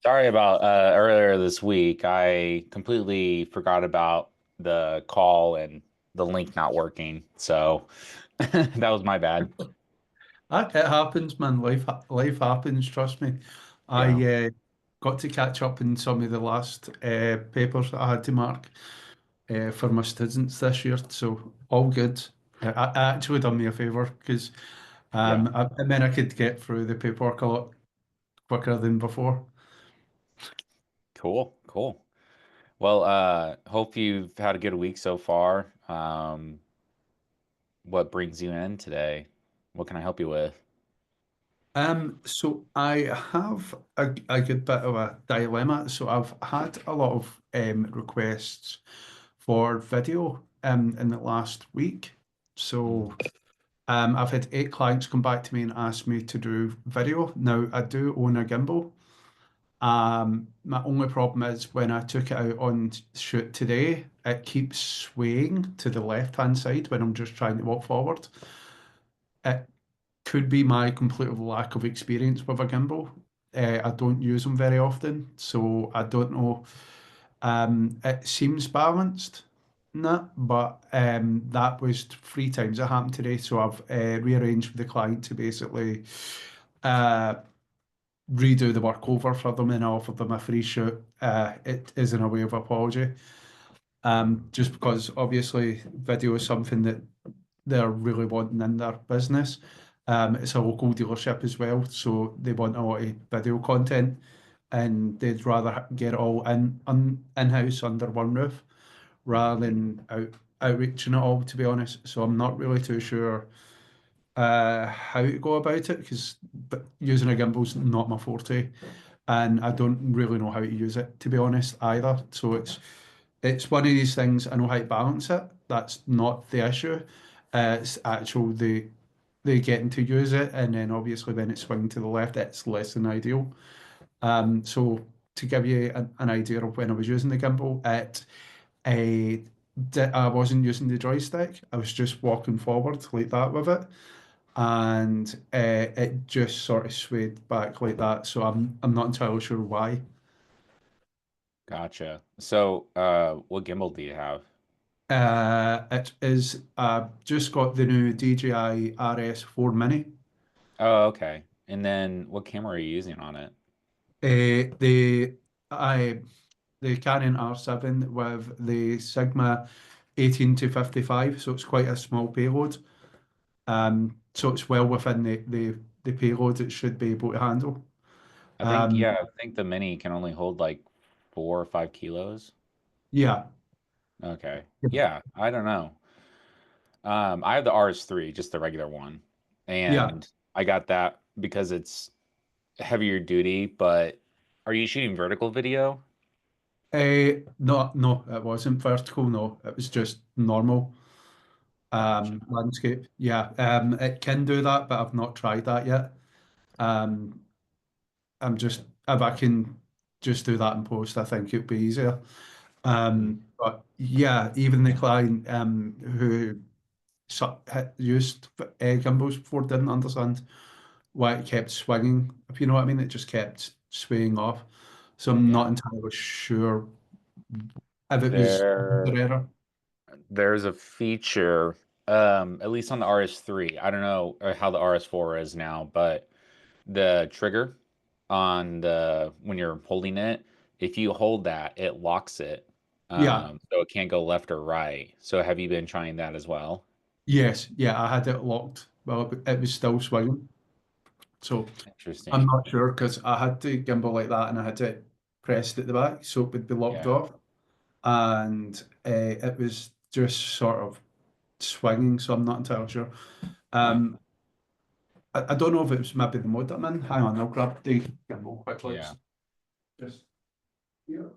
Sorry about earlier this week. I completely forgot about the call and the link not working. So that was my bad. It happens, man. Life happens. Trust me. Yeah. I got to catch up in some of the last papers that I had to mark for my students this year, so all good. I actually done me a favour because Yeah. it meant I could get through the paperwork a lot quicker than before. Cool. Cool. Well, hope you've had a good week so far. What brings you in today? What can I help you with? So I have a good bit of a dilemma. So I've had a lot of requests for video in the last week. Mm. So I've had 8 clients come back to me and ask me to do video. Now I do own a gimbal. My only problem is when I took it out on shoot today, it keeps swaying to the left-hand side when I'm just trying to walk forward. It could be my complete lack of experience with a gimbal. I don't use them very often, so I don't know. It seems balanced, nah, but that was 3 times it happened today. So I've rearranged with the client to basically uh, redo the work over for them and I offered them a free shoot. It is in a way of apology, just because obviously video is something that they're really wanting in their business. It's a local dealership as well, so they want a lot of video content, and they'd rather get it all in-house under one roof rather than outreaching it all. To be honest, so I'm not really too sure how to go about it because using a gimbal's not my forte, and I don't really know how to use it to be honest either. So it's one of these things. I know how to balance it. That's not the issue. It's actual the getting to use it, and then obviously when it's swinging to the left, it's less than ideal. So to give you an idea of when I was using the gimbal, I I wasn't using the joystick. I was just walking forward like that with it, and it just sort of swayed back like that. So I'm not entirely sure why. Gotcha. So, what gimbal do you have? It is just got the new DJI RS4 Mini. Oh, okay. And then what camera are you using on it? The I the Canon R7 with the Sigma 18 to 55, so it's quite a small payload. So it's well within the payload it should be able to handle. I think, Um, yeah, I think the Mini can only hold like 4 or 5 kilos. yeah, Okay. Yeah, I don't know. I have the RS3, just the regular one. yeah. And I got that because it's heavier duty, but are you shooting vertical video? No, no, it wasn't vertical. No, it was just normal Gotcha. landscape. Yeah, it can do that, but I've not tried that yet. Um, I'm just if I can just do that in post, I think it'd be easier. Mm. But yeah, even the client who had used gimbals before didn't understand why it kept swinging. If you know what I mean, it just kept swaying off. So I'm Yeah. not entirely sure if it was There, user error. there's a feature, at least on the RS3. I don't know how the RS4 is now, but the trigger on the when you're holding it, if you hold that, it locks it. Yeah, So it can't go left or right. So have you been trying that as well? yes, yeah, I had it locked. Well, it was still swinging. So I'm Interesting. not sure because I had to gimbal like that and I had it pressed at the back so it would be locked Yeah. off. And it was just sort of swinging, so I'm not entirely sure. Huh. Um, I don't know if it was maybe the mode I'm in. Hang on, I'll grab the gimbal quickly. Yeah. Just here.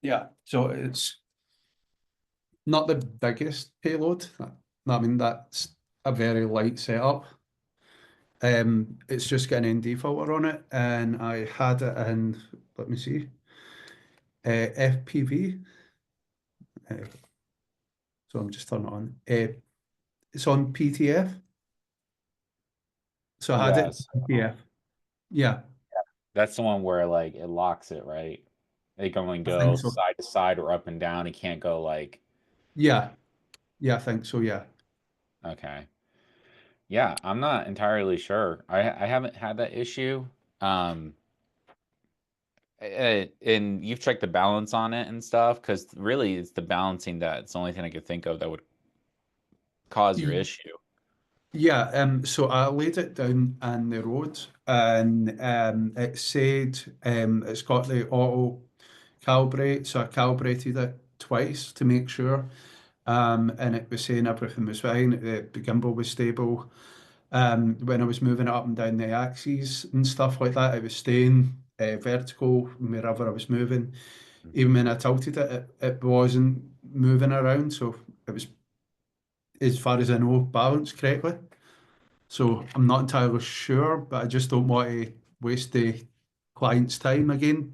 Yeah, so it's not the biggest payload. I mean, that's a very light setup. It's just got an ND filter on it, and I had it in, let me see, FPV. Uh, so I'm just turning it on. It's on PTF. So I had it Yes. in PDF. Yeah, That's the one where like it locks it, right? It can only I think go so. side to side or up and down. It can't go like, Yeah, yeah, I think so. Yeah. okay. Yeah, I'm not entirely sure. I haven't had that issue. Um, and you've checked the balance on it and stuff, because really it's the balancing that's the only thing I could think of that would cause your Y- issue. Yeah, so I laid it down on the road and it said it's got the auto calibrate, so I calibrated it twice to make sure. And it was saying everything was fine. The gimbal was stable. When I was moving it up and down the axes and stuff like that, it was staying vertical wherever I was moving. Even when I tilted it, it wasn't moving around. So it was, as far as I know, balanced correctly. So I'm not entirely sure, but I just don't want to waste the client's time again.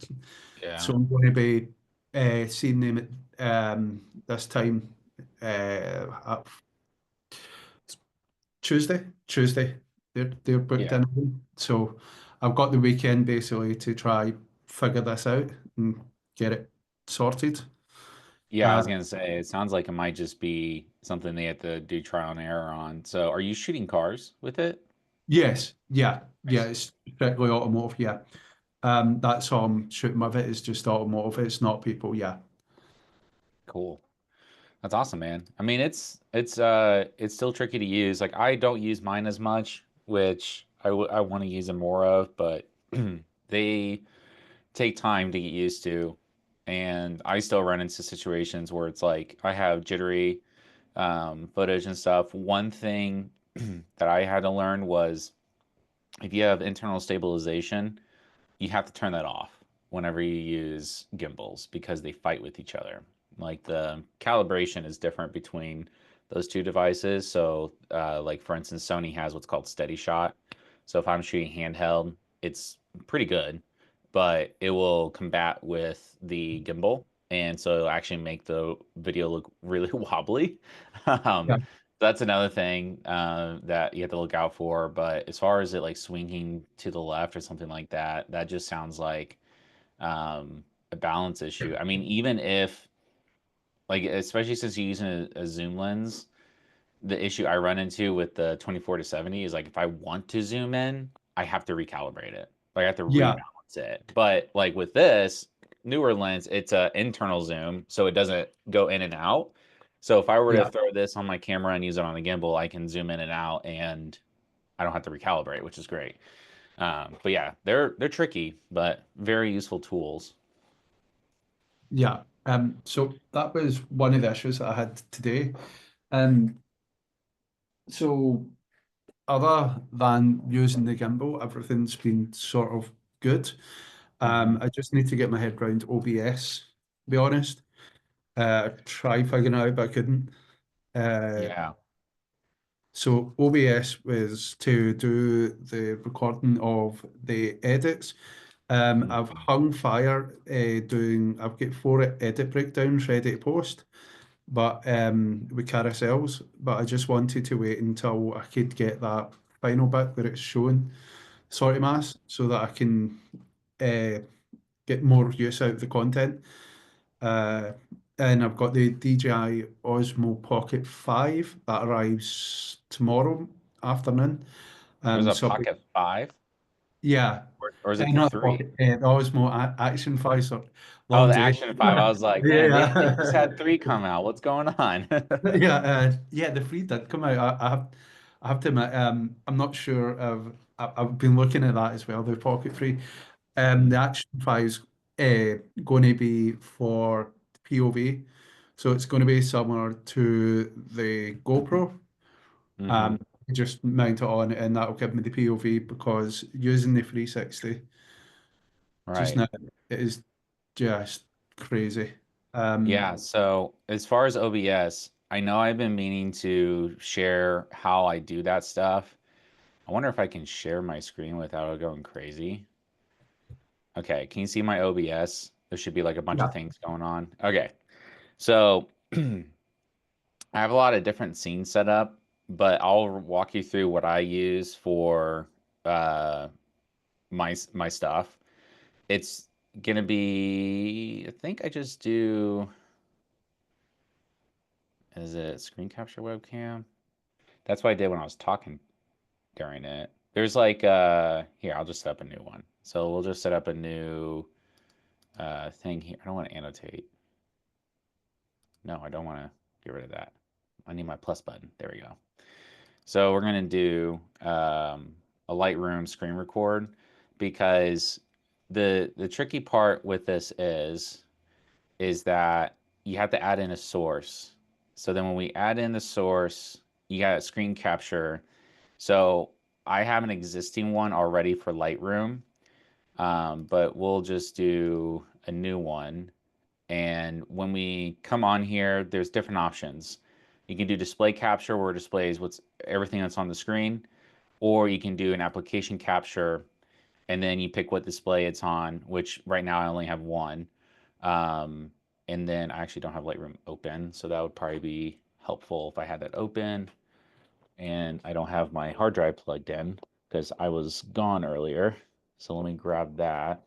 Yeah. So I'm going to be seeing them this time at Tuesday. They're booked Yeah. in. So I've got the weekend basically to try figure this out and get it sorted. Yeah, I Uh, was gonna say it sounds like it might just be something they have to do trial and error on. So are you shooting cars with it? yes, yeah, Nice. it's strictly automotive. Yeah, that's all I'm shooting with it. It's just automotive. It's not people. Yeah, Cool. That's awesome, man. I mean, it's still tricky to use. Like I don't use mine as much, which I want to use them more of, but they take time to get used to. And I still run into situations where it's like I have jittery footage and stuff. One thing that I had to learn was if you have internal stabilization, you have to turn that off whenever you use gimbals because they fight with each other. Like the calibration is different between those two devices. So, like for instance, Sony has what's called steady shot. So if I'm shooting handheld, it's pretty good, but it will combat with the gimbal, and so it'll actually make the video look really wobbly. yeah, um, that's another thing that you have to look out for. But as far as it like swinging to the left or something like that, that just sounds like a balance issue. I mean, even if like, especially since you're using a zoom lens, the issue I run into with the 24 to 70 is like if I want to zoom in, I have to recalibrate it. Like I have to yeah, rebalance it. But like with this newer lens, it's a internal zoom, so it doesn't go in and out. So if I were to yeah, throw this on my camera and use it on a gimbal, I can zoom in and out and I don't have to recalibrate, which is great. But yeah, they're tricky, but very useful tools. yeah. So that was one of the issues that I had today. Um, so other than using the gimbal, everything's been sort of good. Hmm. I just need to get my head around OBS, to be honest. Try figuring it out, but I couldn't. Uh, Yeah. so OBS was to do the recording of the edits. I've Mhm. hung fire I've got four edit breakdowns ready to post, but with carousels. But I just wanted to wait until I could get that final bit where it's showing sorry mass so that I can uh, get more use out of the content. Uh, and I've got the DJI Osmo Pocket 5 that arrives tomorrow afternoon. There's a So Pocket 5, yeah, or is it the not the 3? Pocket, the Osmo Action 5, so Oh, the long J. Action 5. I was like, man, they just Yeah, had 3 come out. What's going on? yeah, the free did come out. I have to admit, I'm not sure of. I've been looking at that as well. The Pocket Free, the Action 5's going to be for POV, so it's going to be similar to the GoPro. Hmm. Um, just mount it on, and that'll give me the POV because using the 360 just Right. now it is just crazy. Yeah. So as far as OBS, I know I've been meaning to share how I do that stuff. I wonder if I can share my screen without it going crazy. Okay. Can you see my OBS? There should be like a bunch of Yeah, things going on. Okay. So I have a lot of different scenes set up, but I'll walk you through what I use for. uh my stuff. It's gonna be, I think I just do, is it screen capture webcam? That's what I did when I was talking during it. There's like here, I'll just set up a new one. So we'll just set up a new thing here. I don't want to annotate. No, I don't want to get rid of that. I need my plus button. There we go. So we're gonna do a Lightroom screen record because the tricky part with this is that you have to add in a source. So then when we add in the source, you got a screen capture. So I have an existing one already for Lightroom, but we'll just do a new one. And when we come on here, there's different options. You can do display capture where it displays what's everything that's on the screen, or you can do an application capture and then you pick what display it's on, which right now I only have one. Um, and then I actually don't have Lightroom open, so that would probably be helpful if I had that open. And I don't have my hard drive plugged in because I was gone earlier. So let me grab that.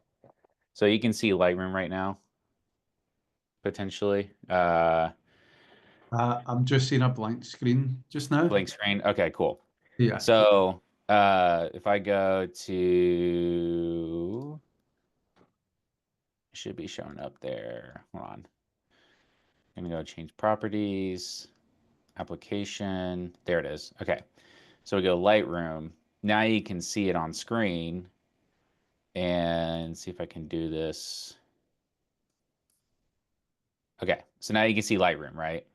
So you can see Lightroom right now, potentially. I'm just seeing a blank screen just now. Blank screen. Okay, cool. Yeah. So if I go to, it should be showing up there. Hold on. I'm gonna go change properties, application. There it is. Okay. So we go Lightroom. Now you can see it on screen and see if I can do this. Okay. So now you can see Lightroom, right?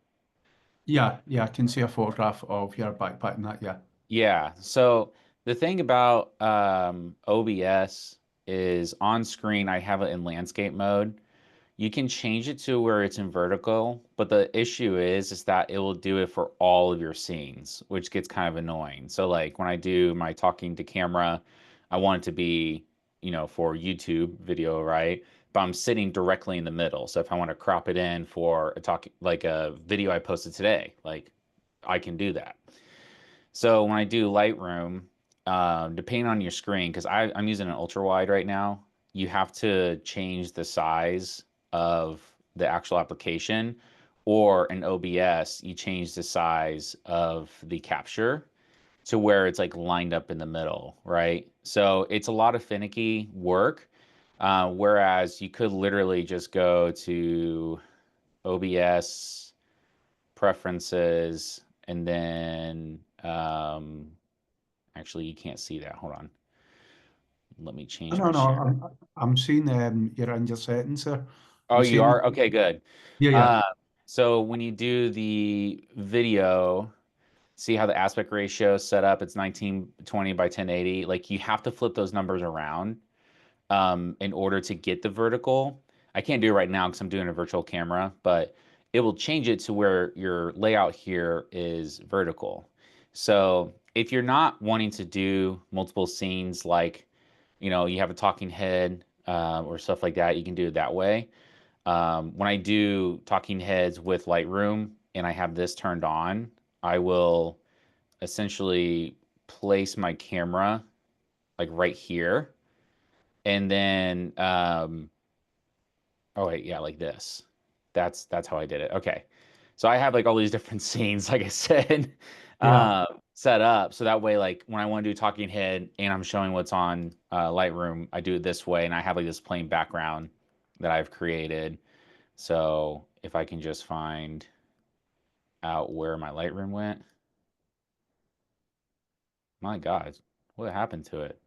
Yeah, yeah, I can see a photograph of your backpack and that, yeah. Yeah. So the thing about OBS is on screen, I have it in landscape mode. You can change it to where it's in vertical, but the issue is that it will do it for all of your scenes, which gets kind of annoying. So like when I do my talking to camera, I want it to be, for YouTube video, right? But I'm sitting directly in the middle. So if I want to crop it in for a talk like a video I posted today, like I can do that. So when I do Lightroom, depending on your screen, because I'm using an ultra wide right now, you have to change the size of the actual application, or in OBS, you change the size of the capture to where it's like lined up in the middle, right? So it's a lot of finicky work. Whereas you could literally just go to OBS preferences and then actually you can't see that. Hold on. Let me No, change no, my no, share. I'm seeing you're in your settings there. Oh, I'm you seeing, are? Okay, good. yeah, yeah, Uh, so when you do the video, see how the aspect ratio is set up? It's 1920 by 1080. Like you have to flip those numbers around in order to get the vertical. I can't do it right now because I'm doing a virtual camera, but it will change it to where your layout here is vertical. So if you're not wanting to do multiple scenes, like, you have a talking head or stuff like that, you can do it that way. When I do talking heads with Lightroom and I have this turned on, I will essentially place my camera like right here and then oh wait, yeah, like this. That's how I did it. Okay. So I have like all these different scenes, like I said, yeah. set up. So that way, like when I want to do talking head and I'm showing what's on Lightroom, I do it this way, and I have like this plain background that I've created. So if I can just find out where my Lightroom went, my God, what happened to it?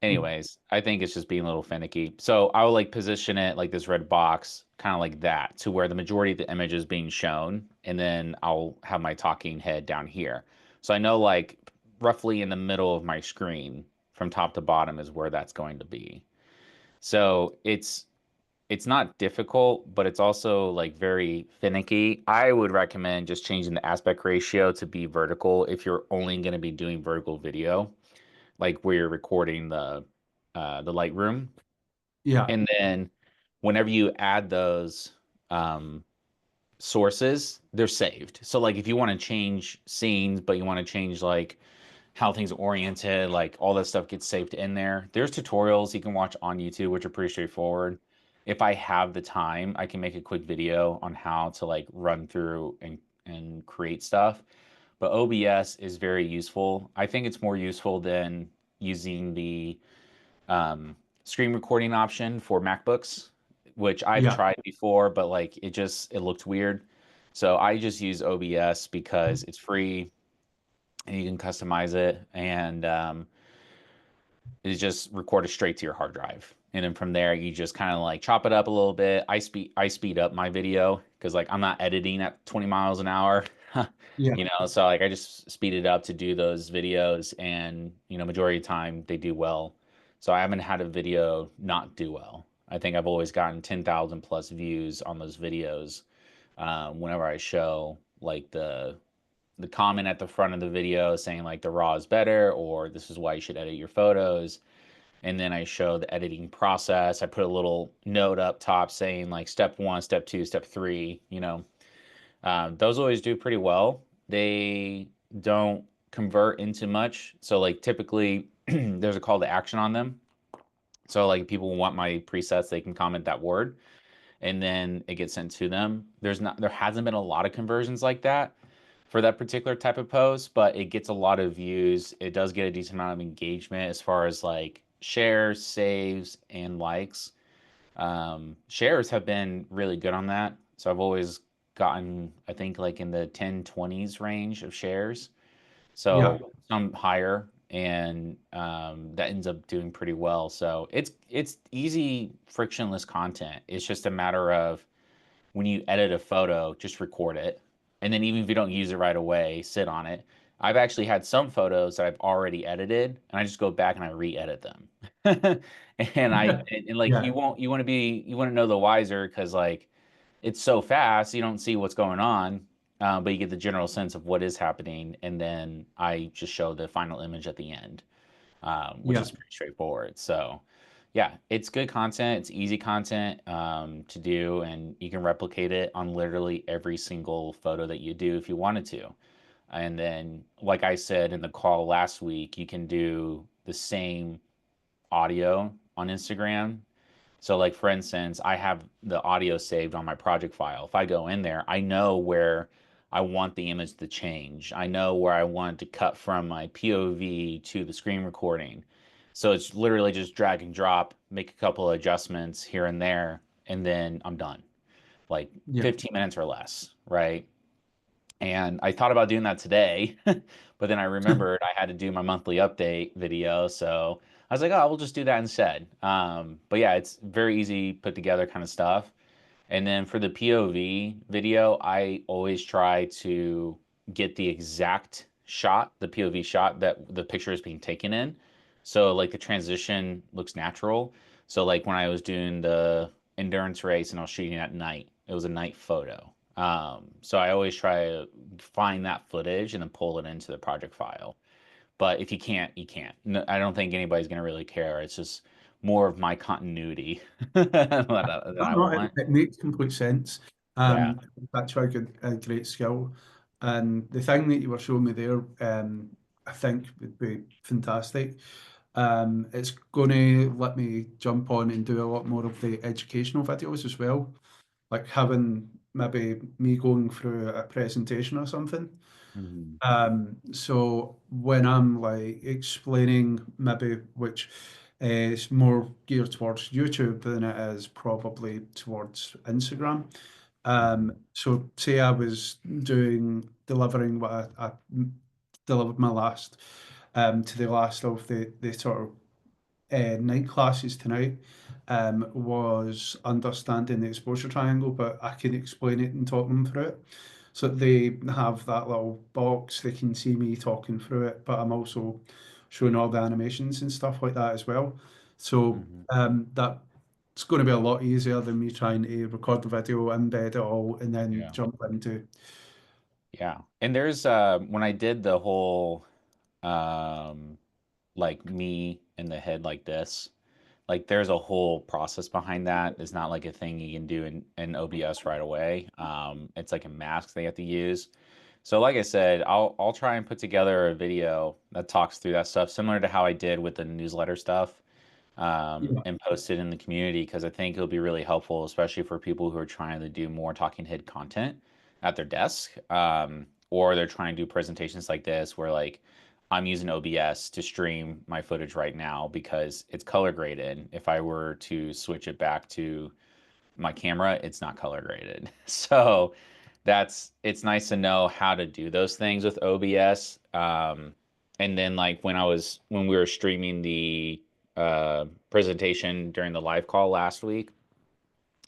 Anyways, I think it's just being a little finicky. So I will like position it like this red box, kind of like that, to where the majority of the image is being shown, and then I'll have my talking head down here. So I know like roughly in the middle of my screen from top to bottom is where that's going to be. So it's not difficult, but it's also like very finicky. I would recommend just changing the aspect ratio to be vertical if you're only going to be doing vertical video, like where you're recording the Lightroom. Yeah. And then whenever you add those um, sources, they're saved. So like if you want to change scenes, but you want to change like how things are oriented, like all that stuff gets saved in there. There's tutorials you can watch on YouTube, which are pretty straightforward. If I have the time, I can make a quick video on how to like run through and create stuff. But OBS is very useful. I think it's more useful than using the screen recording option for MacBooks, which I've Yeah, tried before, but like it looked weird. So I just use OBS because it's free and you can customize it, and is just recorded straight to your hard drive. And then from there, you just kind of like chop it up a little bit. I speed up my video because like I'm not editing at 20 miles an hour, yeah, So like I just speed it up to do those videos, and majority of the time they do well. So I haven't had a video not do well. I think I've always gotten 10,000 plus views on those videos whenever I show like the comment at the front of the video saying like the raw is better or this is why you should edit your photos. And then I show the editing process. I put a little note up top saying like step one, step two, step three. Those always do pretty well. They don't convert into much. So like typically there's a call to action on them. So like people want my presets, they can comment that word and then it gets sent to them. There hasn't been a lot of conversions like that for that particular type of post, but it gets a lot of views. It does get a decent amount of engagement as far as like shares, saves, and likes. Shares have been really good on that. So I've always gotten, I think, like in the 10-20s range of shares. yeah, So some higher, and that ends up doing pretty well. So it's easy, frictionless content. It's just a matter of when you edit a photo, just record it. And then even if you don't use it right away, sit on it. I've actually had some photos that I've already edited and I just go back and I re-edit them. And like yeah, you want to be you want to know the wiser because like it's so fast you don't see what's going on, but you get the general sense of what is happening, and then I just show the final image at the end, which yeah, is pretty straightforward. So, yeah, it's good content. It's easy content to do, and you can replicate it on literally every single photo that you do if you wanted to. And then, like I said in the call last week, you can do the same audio on Instagram. So, like for instance, I have the audio saved on my project file. If I go in there, I know where I want the image to change. I know where I want to cut from my POV to the screen recording. So it's literally just drag and drop, make a couple of adjustments here and there, and then I'm done. Like yeah. 15 minutes or less, right? And I thought about doing that today, but then I remembered I had to do my monthly update video. So I was like, oh, we'll just do that instead. But yeah, it's very easy put together kind of stuff. And then for the POV video, I always try to get the exact shot, the POV shot that the picture is being taken in. So like the transition looks natural. So like when I was doing the endurance race and I was shooting at night, it was a night photo. So I always try to find that footage and then pull it into the project file. But if you can't, you can't. No, I don't think anybody's gonna really care. It's just more of my continuity that No, I no, want. it makes complete sense. Yeah. That's a a great skill. And the thing that you were showing me there, I think would be fantastic. It's going to let me jump on and do a lot more of the educational videos as well, like having maybe me going through a presentation or something. Mhm. So when I'm like explaining maybe which is more geared towards YouTube than it is probably towards Instagram. Mhm. So say I was delivering what I delivered my last to the last of the sort of night classes tonight was understanding the exposure triangle, but I can explain it and talk them through it. So they have that little box, they can see me talking through it, but I'm also showing all the animations and stuff like that as well. So Mhm. that's going to be a lot easier than me trying to record the video, embed it all, and then Yeah. jump into. Yeah. And there's when I did the whole um like me in the head like this, like there's a whole process behind that. It's not like a thing you can do in OBS right away. It's like a mask they have to use. So like I said, I'll try and put together a video that talks through that stuff, similar to how I did with the newsletter stuff, Yeah. and post it in the community because I think it'll be really helpful, especially for people who are trying to do more talking head content at their desk, or they're trying to do presentations like this where like I'm using OBS to stream my footage right now because it's color graded. If I were to switch it back to my camera, it's not color graded. So that's it's nice to know how to do those things with OBS. And then like when we were streaming the presentation during the live call last week,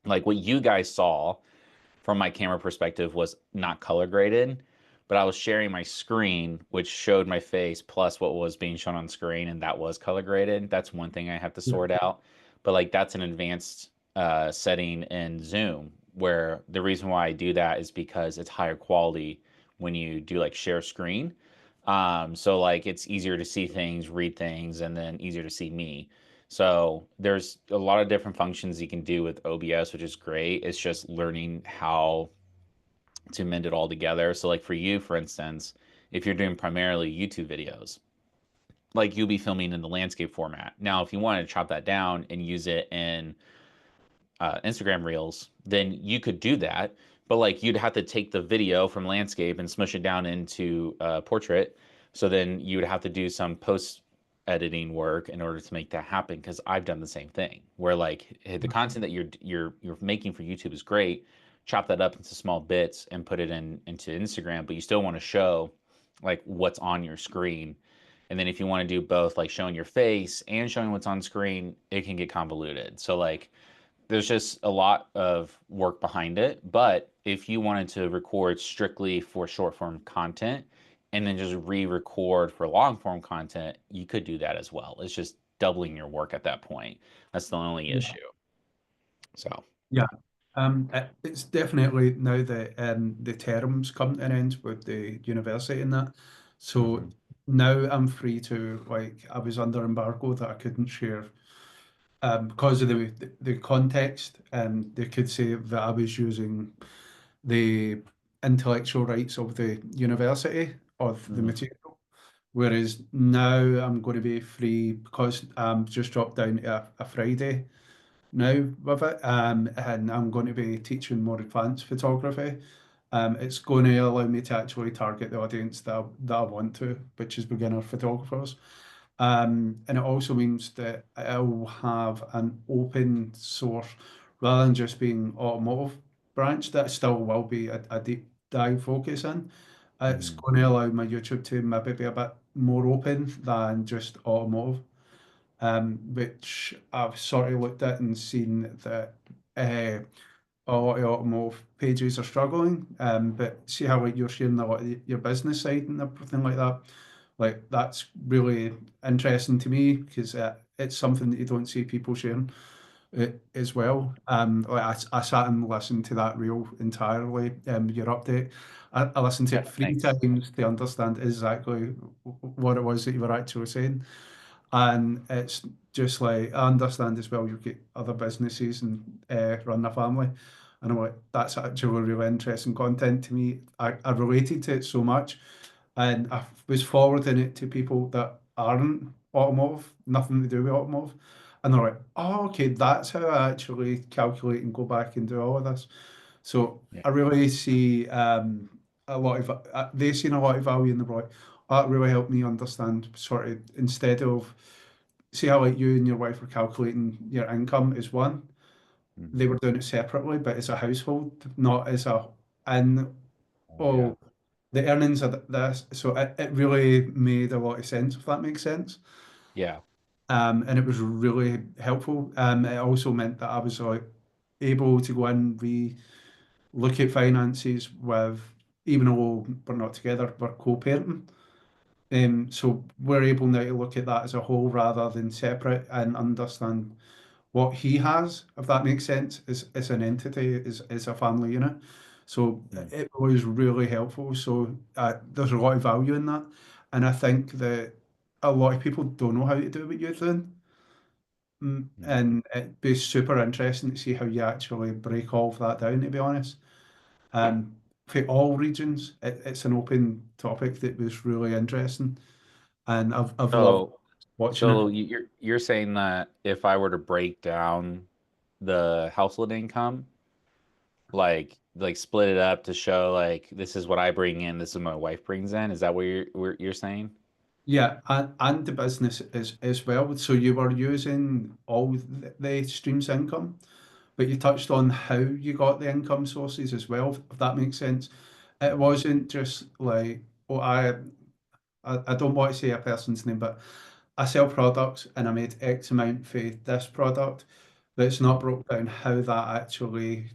like what you guys saw from my camera perspective was not color graded, but I was sharing my screen, which showed my face plus what was being shown on screen, and that was color graded. That's one thing I have to Yeah. sort out. But like that's an advanced setting in Zoom, where the reason why I do that is because it's higher quality when you do like share screen. So like it's easier to see things, read things, and then easier to see me. So there's a lot of different functions you can do with OBS, which is great. It's just learning how to mend it all together. So like for you, for instance, if you're doing primarily YouTube videos, like you'll be filming in the landscape format. Now, if you want to chop that down and use it in Instagram Reels, then you could do that. But like you'd have to take the video from landscape and smush it down into portrait. So then you would have to do some post editing work in order to make that happen. Because I've done the same thing, where like hey, the content that you're making for YouTube is great. Chop that up into small bits and put it into Instagram, but you still want to show like what's on your screen. And then if you want to do both, like showing your face and showing what's on screen, it can get convoluted. So like there's just a lot of work behind it. But if you wanted to record strictly for short form content and then just re-record for long form content, you could do that as well. It's just doubling your work at that point. That's the only Yeah. issue. So, Yeah. It's definitely now that the terms come to an end with the university and that. So mhm, now I'm free to like I was under embargo that I couldn't share because of the context, and they could say that I was using the intellectual rights of the university of the mhm, material. Whereas now I'm going to be free because I'm just dropped down to a Friday now with it, and I'm going to be teaching more advanced photography. It's going to allow me to actually target the audience that I want to, which is beginner photographers. And it also means that I'll have an open source rather than just being automotive branch that still will be a deep dive focus in. It's mhm, going to allow my YouTube to maybe be a bit more open than just automotive, which I've sort of looked at and seen that a lot of automotive pages are struggling. But see how like you're sharing a lot of your business side and everything like that. Like that's really interesting to me because it's something that you don't see people sharing as well. Like I sat and listened to that reel entirely. Your update. I listened to yeah, it three thanks. times to understand exactly what it was that you were actually saying. And it's just like I understand as well. You get other businesses and run a family, and I'm like, that's actually really interesting content to me. I related to it so much, and I was forwarding it to people that aren't automotive, nothing to do with automotive, and they're like, oh, okay, that's how I actually calculate and go back and do all of this. So Yeah. I really see a lot of they seen a lot of value in the product. That really helped me understand sort of instead of see how like you and your wife were calculating your income as one, they Mhm. were doing it separately, but as a household, not as a and Oh, yeah. oh the earnings are this. So it really made a lot of sense, if that makes sense. Yeah. And it was really helpful. It also meant that I was like able to go in, we look at finances with, even though we're not together, we're co-parenting. So we're able now to look at that as a whole rather than separate and understand what he has, if that makes sense, is an entity, is a family unit. So Mm, it was really helpful. So there's a lot of value in that. And I think that a lot of people don't know how to do what you're doing. mm. And it'd be super interesting to see how you actually break all of that down, to be honest. for all regions. It's an open topic that was really interesting, and I've loved So, watching it. so you're saying that if I were to break down the household income, like split it up to show like this is what I bring in, this is what my wife brings in, is that what you're saying? Yeah, and the business as well. So you were using all the streams of income, but you touched on how you got the income sources as well, if that makes sense. It wasn't just like, oh, I don't want to say a person's name, but I sell products and I made X amount for this product, but it's not broke down how that actually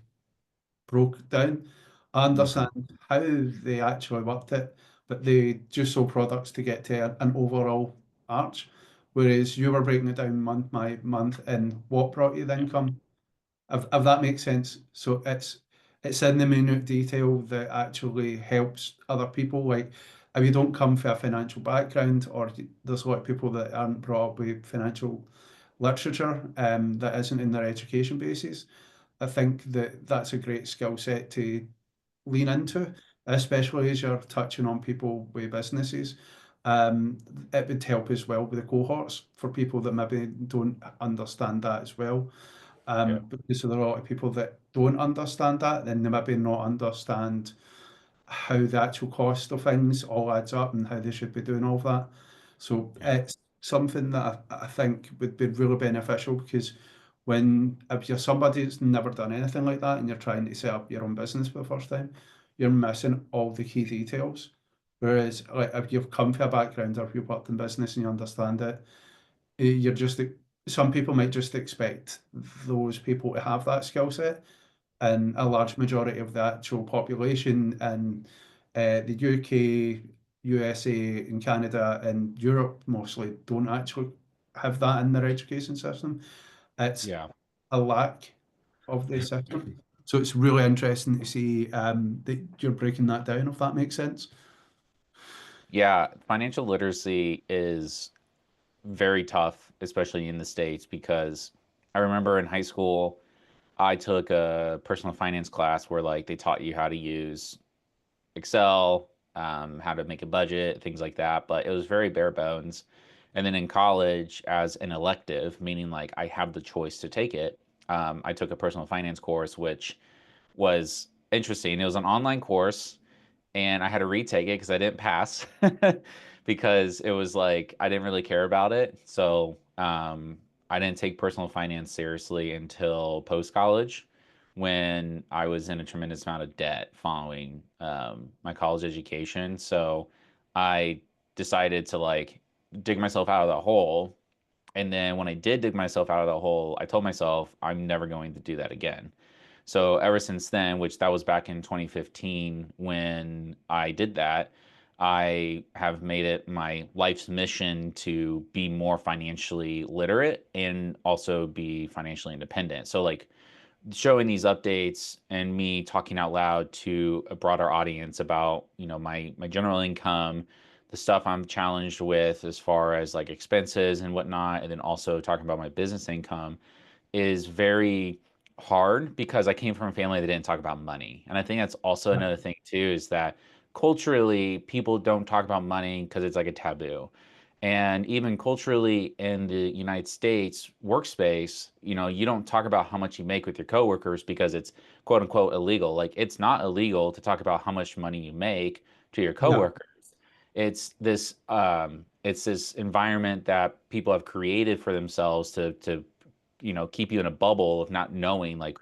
broke down. I Hmm. understand how they actually worked it, but they just sold products to get to an overall arch. Whereas you were breaking it down month by month and what brought you the Yeah. income, if that makes sense. So it's in the minute detail that actually helps other people. Like if you don't come from a financial background, or there's a lot of people that aren't brought up with financial literature that isn't in their education basis. I think that that's a great skill set to lean into, especially as you're touching on people with businesses. Um, it would help as well with the cohorts for people that maybe don't understand that as well. Yeah. Because there are a lot of people that don't understand that, and they maybe not understand how the actual cost of things all adds up and how they should be doing all of that. So Yeah. it's something that I think would be really beneficial because if you're somebody that's never done anything like that and you're trying to set up your own business for the first time, you're missing all the key details. Whereas like if you've come from a background or if you've worked in business and you understand it, you're just some people might just expect those people to have that skill set, and a large majority of the actual population in the UK, USA, and Canada, and Europe mostly don't actually have that in their education system. It's Yeah. a lack of the system. So it's really interesting to see that you're breaking that down, if that makes sense. Yeah, financial literacy is very tough, especially in the States, because I remember in high school, I took a personal finance class where like they taught you how to use Excel, how to make a budget, things like that, but it was very bare bones. And then in college, as an elective, meaning like I have the choice to take it, I took a personal finance course, which was interesting. It was an online course and I had to retake it because I didn't pass because it was like I didn't really care about it. So I didn't take personal finance seriously until post college when I was in a tremendous amount of debt following my college education. So I decided to like dig myself out of the hole. And then when I did dig myself out of the hole, I told myself I'm never going to do that again. So ever since then, which that was back in 2015 when I did that, I have made it my life's mission to be more financially literate and also be financially independent. So like showing these updates and me talking out loud to a broader audience about, my general income, the stuff I'm challenged with as far as like expenses and whatnot, and then also talking about my business income is very hard because I came from a family that didn't talk about money. And I think that's also Yeah. another thing too is that culturally people don't talk about money because it's like a taboo. And even culturally in the United States workspace, you don't talk about how much you make with your coworkers because it's quote unquote illegal. Like it's not illegal to talk about how much money you make to your Yeah. coworkers. It's this environment that people have created for themselves to keep you in a bubble of not knowing like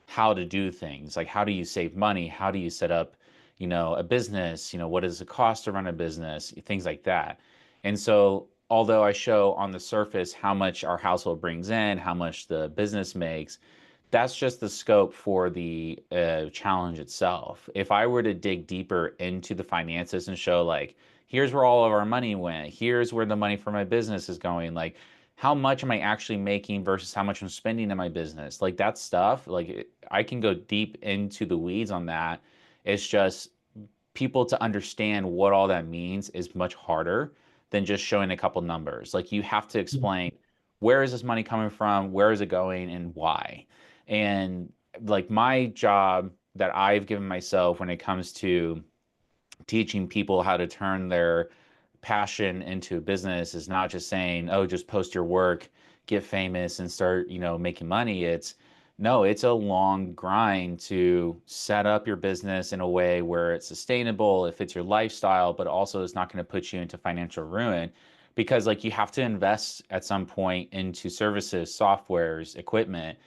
how to do things. Like how do you save money? How do you set up, a business? What does it cost to run a business? Things like that. And so although I show on the surface how much our household brings in, how much the business makes, that's just the scope for the challenge itself. If I were to dig deeper into the finances and show, like, here's where all of our money went, here's where the money for my business is going, like, how much am I actually making versus how much I'm spending in my business? Like, that stuff, like, I can go deep into the weeds on that. It's just people to understand what all that means is much harder than just showing a couple numbers. Like, you have to explain where is this money coming from, where is it going, and why. And like my job that I've given myself when it comes to teaching people how to turn their passion into a business is not just saying, oh, just post your work, get famous, and start, making money. It's no, it's a long grind to set up your business in a way where it's sustainable, it fits your lifestyle, but also is not going to put you into financial ruin. Because like you have to invest at some point into services, softwares, equipment,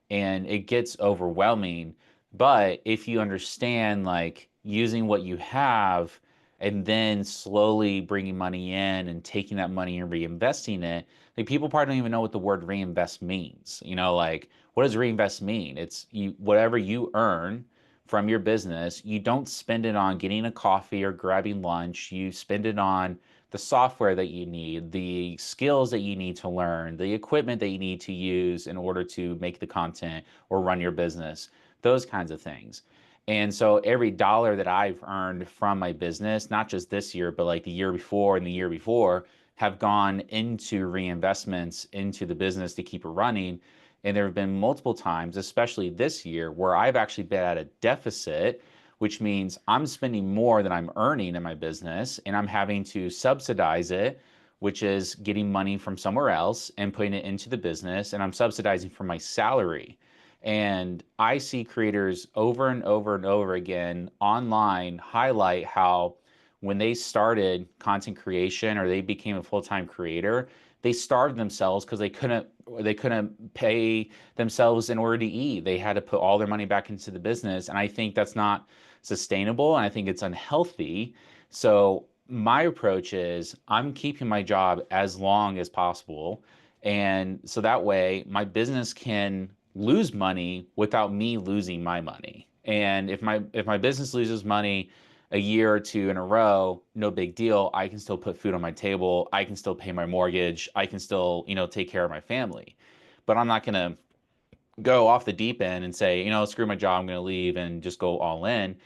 and it gets overwhelming. But if you understand like using what you have and then slowly bringing money in and taking that money and reinvesting it, like people probably don't even know what the word reinvest means. Like what does reinvest mean? It's you whatever you earn from your business, you don't spend it on getting a coffee or grabbing lunch. You spend it on the software that you need, the skills that you need to learn, the equipment that you need to use in order to make the content or run your business, those kinds of things. And so every dollar that I've earned from my business, not just this year, but like the year before and the year before, have gone into reinvestments into the business to keep it running. And there have been multiple times, especially this year, where I've actually been at a deficit, which means I'm spending more than I'm earning in my business and I'm having to subsidize it, which is getting money from somewhere else and putting it into the business. And I'm subsidizing from my salary. And I see creators over and over and over again online highlight how when they started content creation or they became a full-time creator, they starved themselves because they couldn't pay themselves in order to eat. They had to put all their money back into the business. And I think that's not sustainable and I think it's unhealthy. So my approach is I'm keeping my job as long as possible. And so that way my business can lose money without me losing my money. And if my business loses money a year or two in a row, no big deal. I can still put food on my table. I can still pay my mortgage. I can still, take care of my family. But I'm not going to go off the deep end and say, screw my job, I'm going to leave and just go all in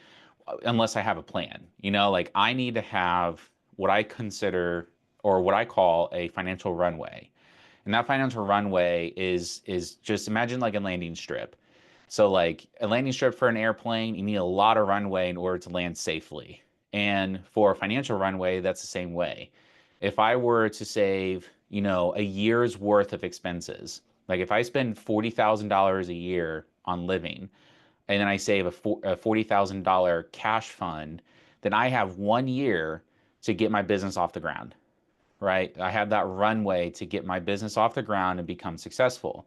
unless I have a plan. Like I need to have what I consider or what I call a financial runway. And that financial runway is just imagine like a landing strip. So like a landing strip for an airplane, you need a lot of runway in order to land safely. And for a financial runway, that's the same way. If I were to save, a year's worth of expenses, like if I spend $40,000 a year on living, and then I save a $40,000 cash fund, then I have 1 year to get my business off the ground, right? I have that runway to get my business off the ground and become successful.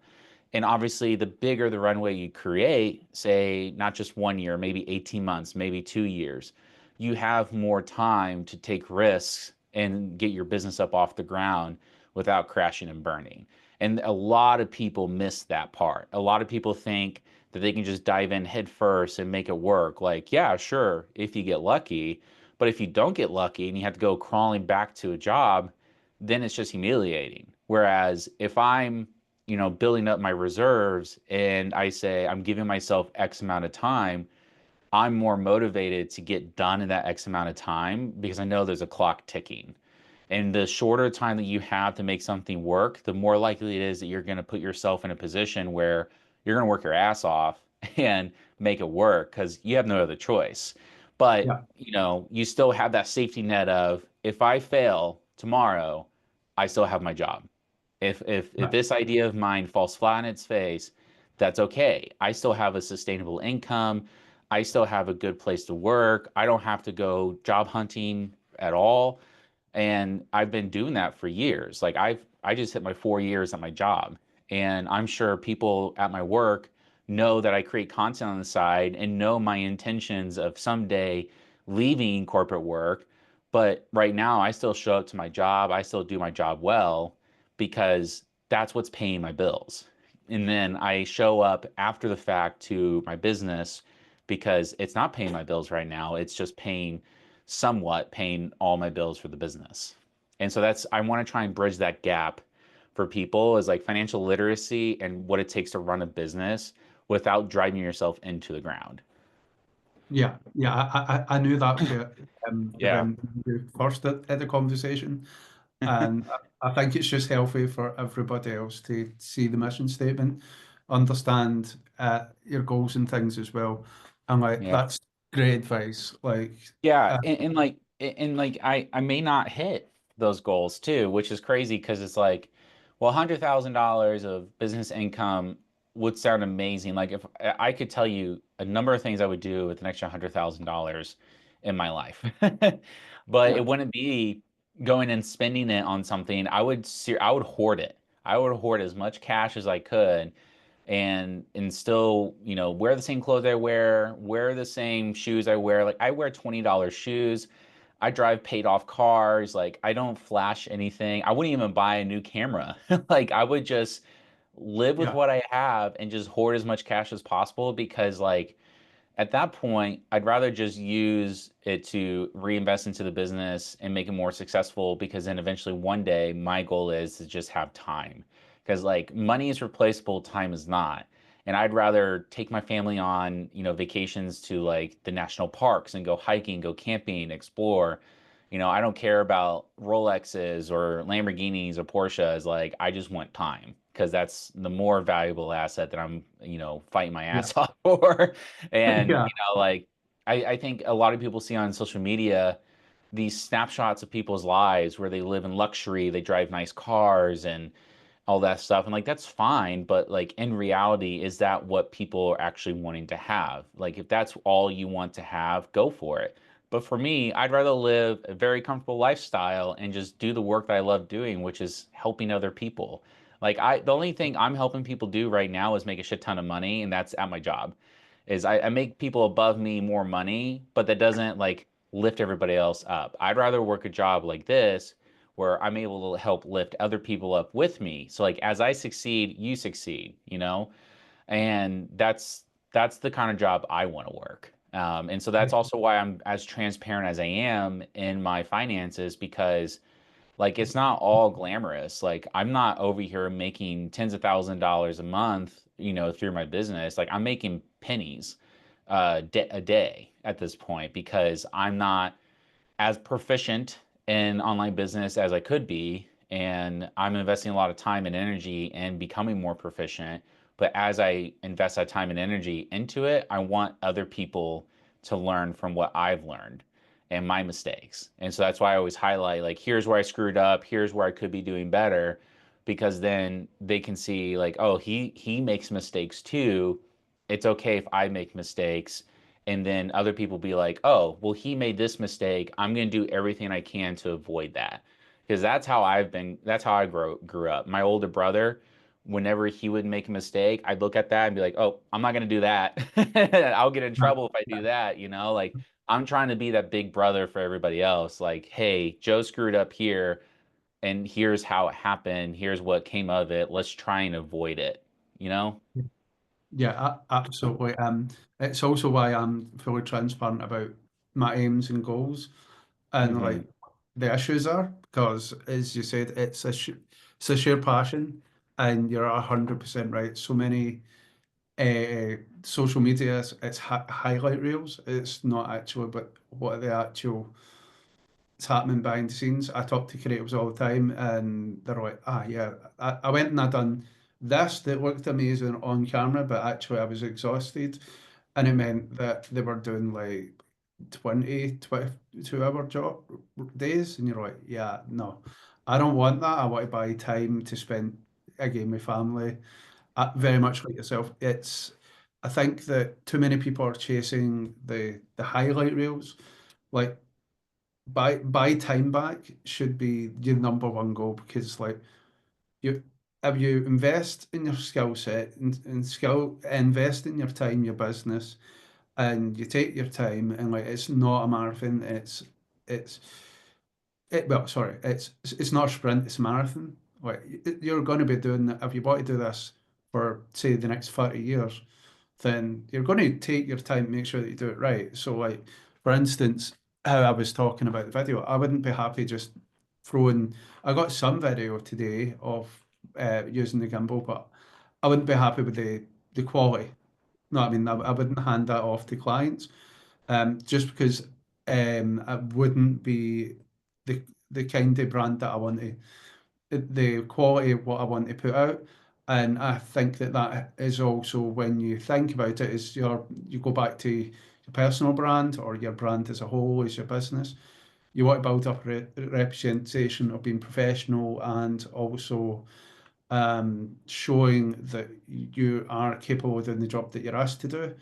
And obviously, the bigger the runway you create, say not just 1 year, maybe 18 months, maybe 2 years, you have more time to take risks and get your business up off the ground without crashing and burning. And a lot of people miss that part. A lot of people think that they can just dive in head first and make it work. Like, yeah, sure, if you get lucky. But if you don't get lucky and you have to go crawling back to a job, then it's just humiliating. Whereas if I'm building up my reserves and I say I'm giving myself X amount of time, I'm more motivated to get done in that X amount of time because I know there's a clock ticking. And the shorter time that you have to make something work, the more likely it is that you're going to put yourself in a position where you're going to work your ass off and make it work because you have no other choice. But, Yeah, you still have that safety net of if I fail tomorrow, I still have my job. If yeah, this idea of mine falls flat on its face, that's okay. I still have a sustainable income. I still have a good place to work. I don't have to go job hunting at all. And I've been doing that for years. Like I just hit my 4 years at my job. And I'm sure people at my work know that I create content on the side and know my intentions of someday leaving corporate work. But right now I still show up to my job. I still do my job well because that's what's paying my bills. And then I show up after the fact to my business because it's not paying my bills right now. It's just somewhat paying all my bills for the business. And so I want to try and bridge that gap for people is like financial literacy and what it takes to run a business without driving yourself into the ground. yeah. I knew that Yeah. when we first had the conversation, and I think it's just healthy for everybody else to see the mission statement, understand your goals and things as well. I'm like, Yeah. that's great advice. Like, Yeah, uh, and like I may not hit those goals too, which is crazy because it's like, well, $100,000 of business income would sound amazing. Like if I could tell you a number of things I would do with an extra $100,000 in my life, but yeah, it wouldn't be going and spending it on something. I would hoard it. I would hoard as much cash as I could and still, wear the same clothes I wear the same shoes I wear. Like I wear $20 shoes. I drive paid off cars. Like I don't flash anything. I wouldn't even buy a new camera. Like I would just live with yeah, what I have and just hoard as much cash as possible because like at that point, I'd rather just use it to reinvest into the business and make it more successful because then eventually one day my goal is to just have time. Because like money is replaceable, time is not. And I'd rather take my family on, vacations to like the national parks and go hiking, go camping, explore. I don't care about Rolexes or Lamborghinis or Porsches. Like, I just want time because that's the more valuable asset that I'm, fighting my yeah, ass off for. And, yeah, like, I think a lot of people see on social media these snapshots of people's lives where they live in luxury, they drive nice cars and all that stuff. And like that's fine, but like in reality, is that what people are actually wanting to have? Like if that's all you want to have, go for it. But for me, I'd rather live a very comfortable lifestyle and just do the work that I love doing, which is helping other people. Like the only thing I'm helping people do right now is make a shit ton of money, and that's at my job. Is I make people above me more money, but that doesn't like lift everybody else up. I'd rather work a job like this where I'm able to help lift other people up with me. So like as I succeed, you succeed. And that's the kind of job I want to work. And so that's also why I'm as transparent as I am in my finances because like it's not all glamorous. Like I'm not over here making tens of $1,000s a month, through my business. Like I'm making pennies a day at this point because I'm not as proficient in online business as I could be, and I'm investing a lot of time and energy in becoming more proficient. But as I invest that time and energy into it, I want other people to learn from what I've learned and my mistakes. And so that's why I always highlight like here's where I screwed up, here's where I could be doing better because then they can see like oh, he makes mistakes too. It's okay if I make mistakes and then other people be like, "Oh, well, he made this mistake. I'm going to do everything I can to avoid that." Because that's how that's how I grew up. My older brother, whenever he would make a mistake, I'd look at that and be like, "Oh, I'm not going to do that. I'll get in yeah, trouble if I do that." Like I'm trying to be that big brother for everybody else. Like, "Hey, Joe screwed up here and here's how it happened. Here's what came of it. Let's try and avoid it." You know? yeah, absolutely. It's also why I'm fully transparent about my aims and goals and Hmm. like the issues are because, as you said, it's a shared passion, and you're 100% right. So many social media, it's highlight reels. It's not actually, but what are the actual it's happening behind the scenes. I talk to creatives all the time, and they're like, "Ah, yeah, I went and I done this that looked amazing on camera, but actually I was exhausted, and it meant that they were doing like 22 hour job days, and you're like, yeah, no, I don't want that. I want to buy time to spend again with family. Very much like yourself, I think that too many people are chasing the highlight reels. Like buy time back should be your number one goal because like you if you invest in your skill set and skill invest in your time, your business, and you take your time and like it's not a marathon, it's well, sorry, it's not a sprint, it's a marathon. Like you're going to be doing if you want to do this for say the next 30 years, then you're going to take your time to make sure that you do it right. So, like, for instance, how I was talking about the video, I wouldn't be happy just throwing. I got some video today of using the gimbal, but I wouldn't be happy with the quality. No, I mean, I wouldn't hand that off to clients, just because it wouldn't be the kind of brand that I want to, the quality of what I want to put out. And I think that that is also when you think about it, is you go back to your personal brand or your brand as a whole as your business. You want to build up a representation of being professional and also showing that you are capable of doing the job that you're asked to do.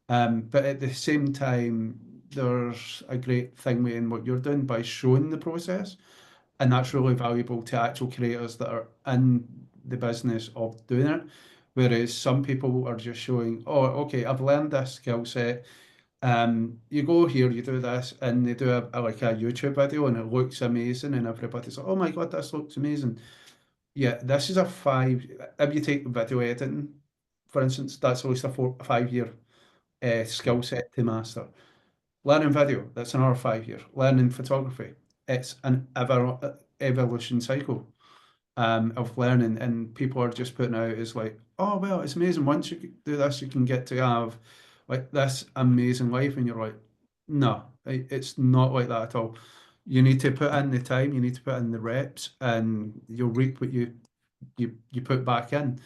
But at the same time, there's a great thing in what you're doing by showing the process. And that's really valuable to actual creators that are in the business of doing it. Whereas some people are just showing, oh, okay, I've learned this skill set. You go here, you do this, and they do like a YouTube video, and it looks amazing, and everybody's like, "Oh my God, this looks amazing." Yeah, this is a five. If you take video editing, for instance, that's at least a 5 year skill set to master. Learning video, that's another 5 years. Learning photography, it's an evolution cycle of learning, and people are just putting out is like, oh well, it's amazing. Once you do this, you can get to have like this amazing life, and you're like, no, it's not like that at all. You need to put in the time, you need to put in the reps, and you'll reap what you put back in.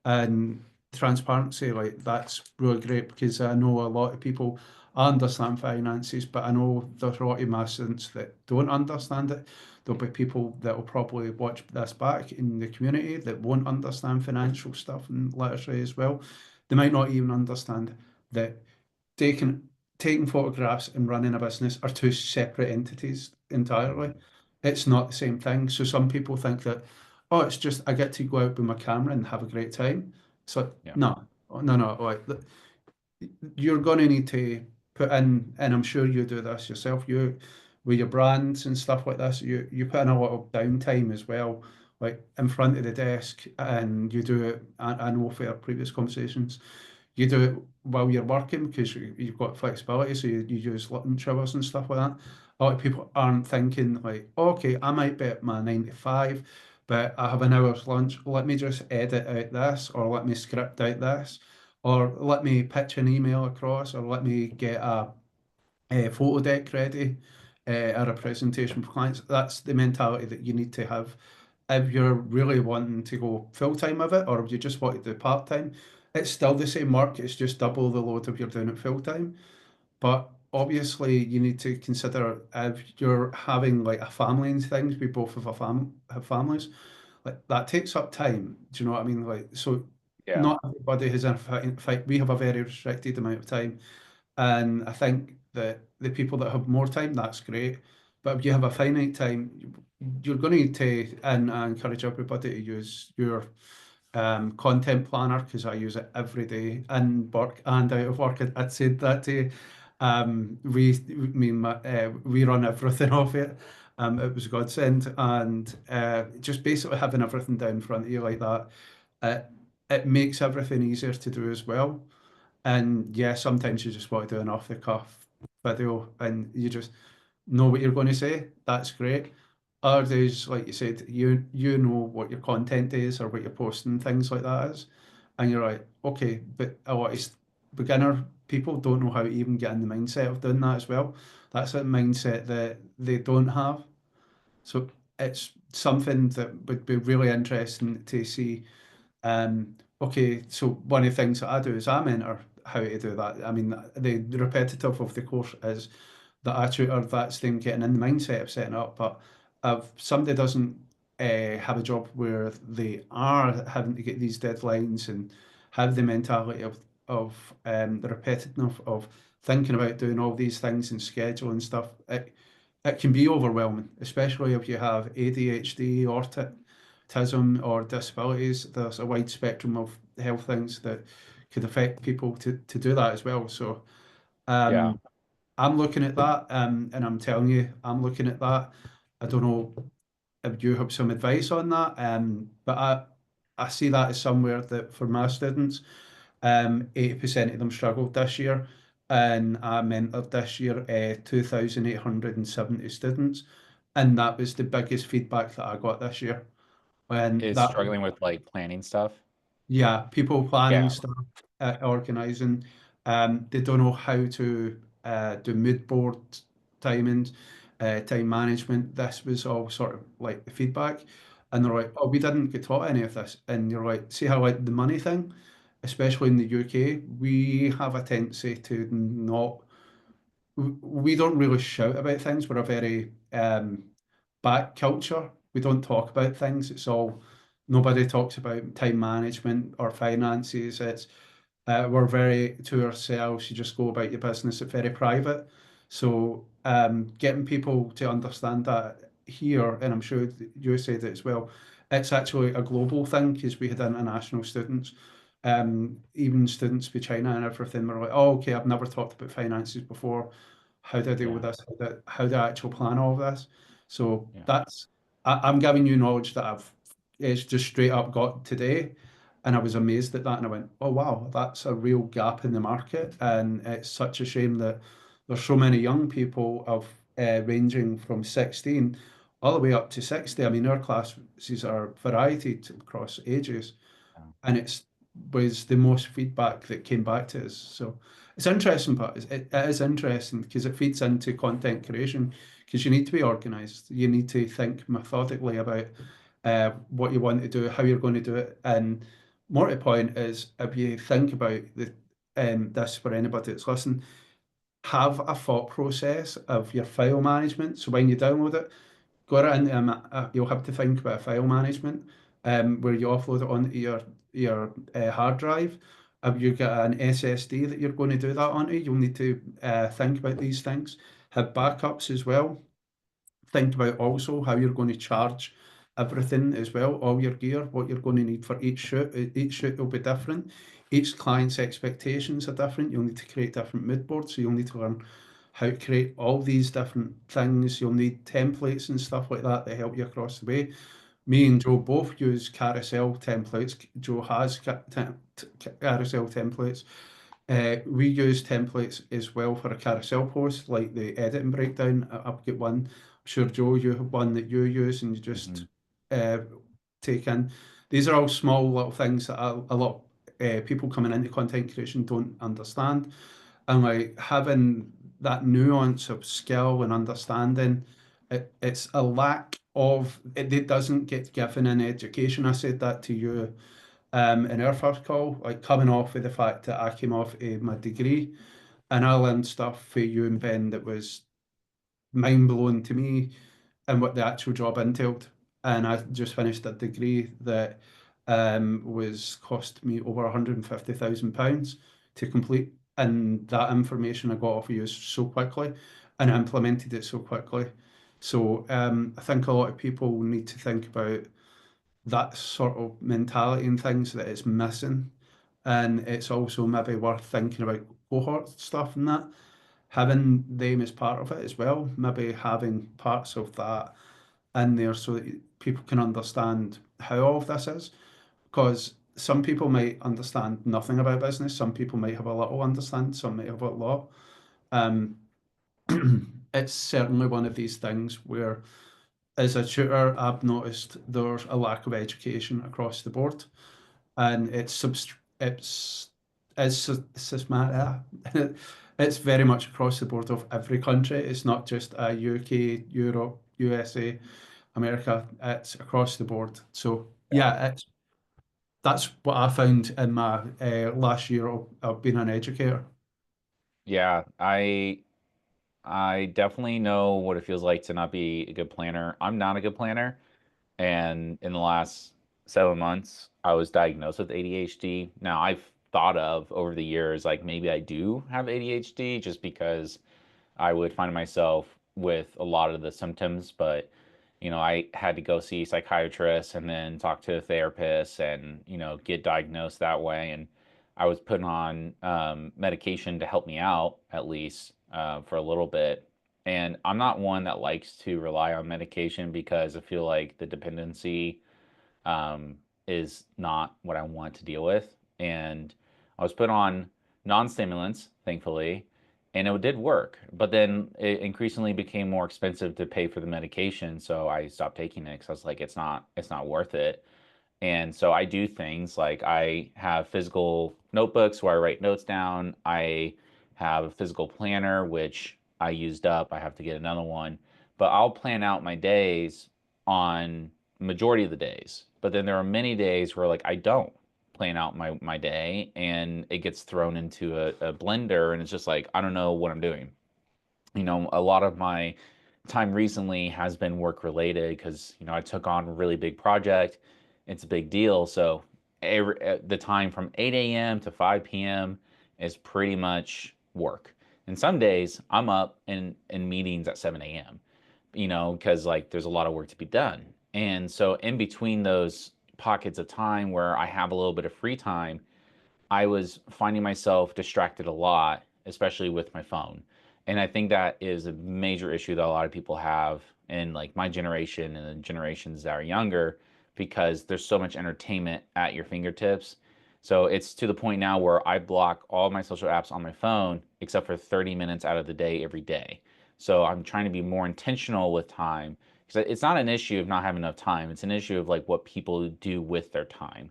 And transparency, like that's really great because I know a lot of people understand finances, but I know there's a lot of my students that don't understand it. There'll be people that will probably watch this back in the community that won't understand financial stuff and literacy as well. They might not even understand that taking taking photographs and running a business are two separate entities entirely. It's not the same thing. So some people think that, oh, it's just I get to go out with my camera and have a great time. So Yeah. no, no, no. Like you're going to need to put in, and I'm sure you do this yourself. You with your brands and stuff like this, you put in a lot of downtime as well, like in front of the desk, and you do it. I know for our previous conversations you do it while you're working because you've got flexibility, so you use lunch hours and stuff like that. A lot of people aren't thinking like, okay, I might be at my 9 to 5, but I have an hour's lunch. Let me just edit out this, or let me script out this, or let me pitch an email across, or let me get a photo deck ready, or a presentation for clients. That's the mentality that you need to have if you're really wanting to go full time with it, or if you just want to do part time. It's still the same work, it's just double the load if you're doing it full time. But obviously, you need to consider if you're having like a family and things, we both have have families, like that takes up time. Do you know what I mean? Like, so Yeah. not everybody has a fight. We have a very restricted amount of time, and I think that the people that have more time, that's great. But if you have a finite time, you're going to need to, and I encourage everybody to use your content planner because I use it every day in work and out of work. I'd said that to you. We run everything off it. It was a godsend, and just basically having everything down in front of you like that, it, it makes everything easier to do as well. And yeah, sometimes you just want to do an off the cuff video and you just know what you're going to say. That's great. Other days, like you said, you know what your content is or what you're posting, things like that is. And you're like, okay, but a lot of beginner people don't know how to even get in the mindset of doing that as well. That's a mindset that they don't have. So it's something that would be really interesting to see okay, so one of the things that I do is I mentor how to do that. I mean, the repetitive of the course is that I tutor, that's them getting in the mindset of setting up. But if somebody doesn't have a job where they are having to get these deadlines and have the mentality of the repetitive of thinking about doing all these things and schedule and stuff, it can be overwhelming, especially if you have ADHD or autism or disabilities. There's a wide spectrum of health things that could affect people to do that as well. So Yeah. um, I'm looking at that, and I'm telling you, I'm looking at that. I don't know if you have some advice on that, but I see that as somewhere that for my students, 80% of them struggled this year. And I mentored this year 2,870 students. And that was the biggest feedback that I got this year. And Is that struggling with like planning stuff. yeah, people planning Yeah. stuff, organizing. They don't know how to do mood board timings, time management. This was all sort of like the feedback. And they're like, oh, we didn't get taught any of this. And you're like, see how like the money thing, especially in the UK, we have a tendency to not we don't really shout about things. We're a very back culture. We don't talk about things. It's all nobody talks about time management or finances. It's we're very to ourselves. You just go about your business. It's very private. So getting people to understand that here, and I'm sure you said it as well, it's actually a global thing because we had international students, even students with China and everything. Were like, oh, okay, I've never talked about finances before. How do I deal with Yeah. this? How do I actually plan all of this? So Yeah. I'm giving you knowledge that I've it's just straight up got today. And I was amazed at that. And I went, oh, wow, that's a real gap in the market. And it's such a shame that there's so many young people of ranging from 16 all the way up to 60. I mean, our classes are variety across ages Yeah. and it's was the most feedback that came back to us. So it's interesting, but it is interesting because it feeds into content creation because you need to be organized. You need to think methodically about what you want to do, how you're going to do it. And more to the point is if you think about this for anybody that's listening, have a thought process of your file management. So when you download it, got it into you'll have to think about file management where you offload it onto your hard drive. If you get an SSD that you're going to do that onto, you'll need to think about these things. Have backups as well. Think about also how you're going to charge everything as well, all your gear, what you're going to need for each shoot. Each shoot will be different. Each client's expectations are different. You'll need to create different mood boards, so you'll need to learn how to create all these different things. You'll need templates and stuff like that that help you across the way. Me and Joe both use carousel templates. Joe has carousel templates. We use templates as well for a carousel post, like the editing breakdown. I've got one. I'm sure, Joe, you have one that you use and you just Hmm. uh, take in. These are all small little things that a lot people coming into content creation don't understand. And like having that nuance of skill and understanding, it's a lack of it doesn't get given in education. I said that to you in our first call, like coming off of the fact that I came off my degree and I learned stuff for you and Ben that was mind blowing to me and what the actual job entailed. And I just finished a degree that was cost me over £150,000 to complete. And that information I got off of you so quickly and I implemented it so quickly. So I think a lot of people need to think about that sort of mentality and things that it's missing. And it's also maybe worth thinking about cohort stuff and that, having them as part of it as well, maybe having parts of that in there so that people can understand how all of this is. Because some people might understand nothing about business, some people might have a little understand, some might have a lot. Um, it's certainly one of these things where as a tutor, I've noticed there's a lack of education across the board, and it's systematic. It's very much across the board of every country. It's not just a UK, Europe, USA, America. It's across the board. So Yeah. yeah, that's what I found in my last year of being an educator. Yeah. I definitely know what it feels like to not be a good planner. I'm not a good planner. And in the last 7 months, I was diagnosed with ADHD. Now, I've thought of over the years, like maybe I do have ADHD just because I would find myself with a lot of the symptoms, but I had to go see psychiatrists and then talk to a therapist and get diagnosed that way. And I was put on medication to help me out at least for a little bit. And I'm not one that likes to rely on medication because I feel like the dependency um, is not what I want to deal with. And I was put on non-stimulants, thankfully, and it did work. But then it increasingly became more expensive to pay for the medication, so I stopped taking it because I was like, it's not worth it. And so I do things like I have physical notebooks where I write notes down. I have a physical planner, which I used up. I have to get another one. But I'll plan out my days on majority of the days. But then there are many days where like I don't plan out my day and it gets thrown into a blender and it's just like I don't know what I'm doing. A lot of my time recently has been work related because, I took on a really big project. It's a big deal. So the time from 8 a.m. to 5 p.m. is pretty much work. And some days I'm up in meetings at 7 a.m., because like there's a lot of work to be done. And so in between those pockets of time where I have a little bit of free time, I was finding myself distracted a lot, especially with my phone. And I think that is a major issue that a lot of people have in like my generation and the generations that are younger because there's so much entertainment at your fingertips. So it's to the point now where I block all my social apps on my phone except for 30 minutes out of the day every day. So I'm trying to be more intentional with time because it's not an issue of not having enough time. It's an issue of like what people do with their time.